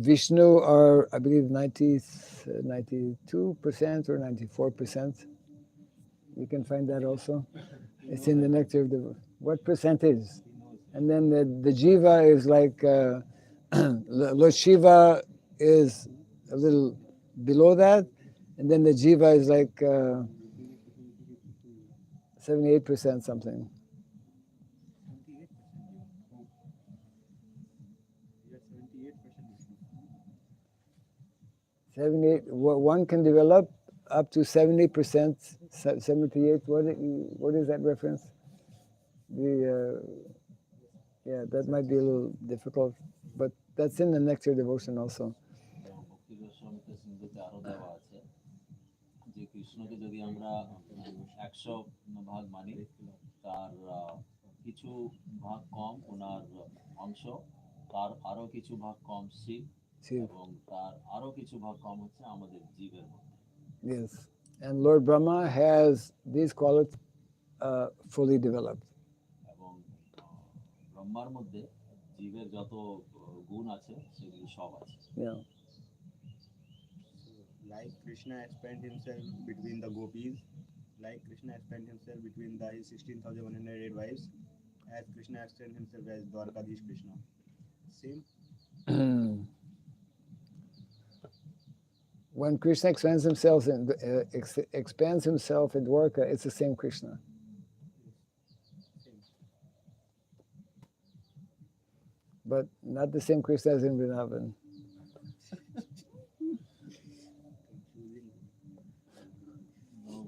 Vishnu are, I believe, 92% or 94%. You can find that also. It's in the nectar of the. What percentage? And then the jiva is like Lord Shiva is a little below that, and then the jiva is like 78% something. 78. One can develop up to 70%, 78. What is that reference? Yeah, that might be a little difficult, but that's in the nectar devotion also. ভক্তি রসনাতে সিন্ধুতে আরো দেওয়া আছে যে কৃষ্ণকে যদি আমরা 100 ভাগ মানি তার কিছু ভাগ কম ওনার অংশ তার আরো কিছু ভাগ কম শিব এবং তার আরো কিছু ভাগ কম হচ্ছে আমাদের জীবের মধ্যে Yes, and Lord Brahma has these qualities fully developed. এবং ব্রহ্মার মধ্যে জীবের যত গুণ আছে সেগুলো সব আছে Yeah. Like Krishna expand himself between the gopis, like Krishna expand himself between his 16,108 wives, as Krishna extend himself as Dwarkadish Krishna. Same. When Krishna expands himself in Dwarka, it's the same Krishna. But not the same Krishna as in Vrindavan.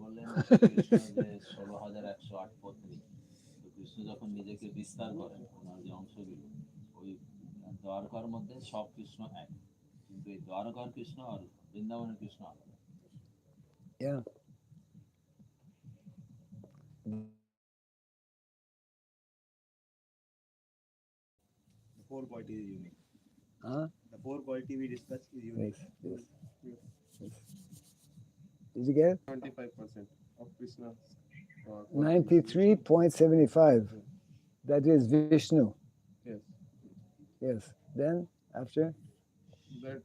বললেন কৃষ্ণ যে 16,108 পত্নী তো কৃষ্ণ যখন নিজেকে বিস্তার করেন ওনার যে অংশগুলো ওই দ্বারকার মধ্যে সব কৃষ্ণ এক কিন্তু এই দ্বারকার কৃষ্ণ আর বৃন্দাবনের কৃষ্ণ আলাদা Yeah. The 4 quality is unique. Huh? The 4 quality we discussed is unique. Yes. Did you get it? 25% of Krishna. 93.75. That is Vishnu. Yes. Yes. Then after? That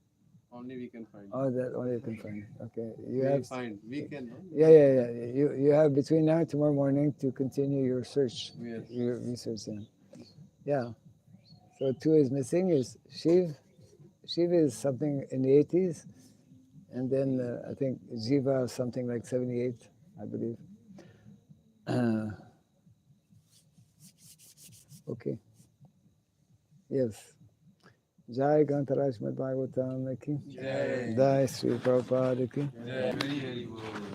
only we can find. Oh, that only you can find. Okay. You we have. find. We can. No? Yeah. You have between now and tomorrow morning to continue your search, Yes. your research. Then. Yeah. So 2 is missing. Is Shiv? Shiva is something in the 80s, and then I think Jiva is something like 78, I believe. Okay. Yes. Jai Grantaraj Srimad Bhagavatam ki. Jai. Jai Sri Prabhupada ki. Very, very good.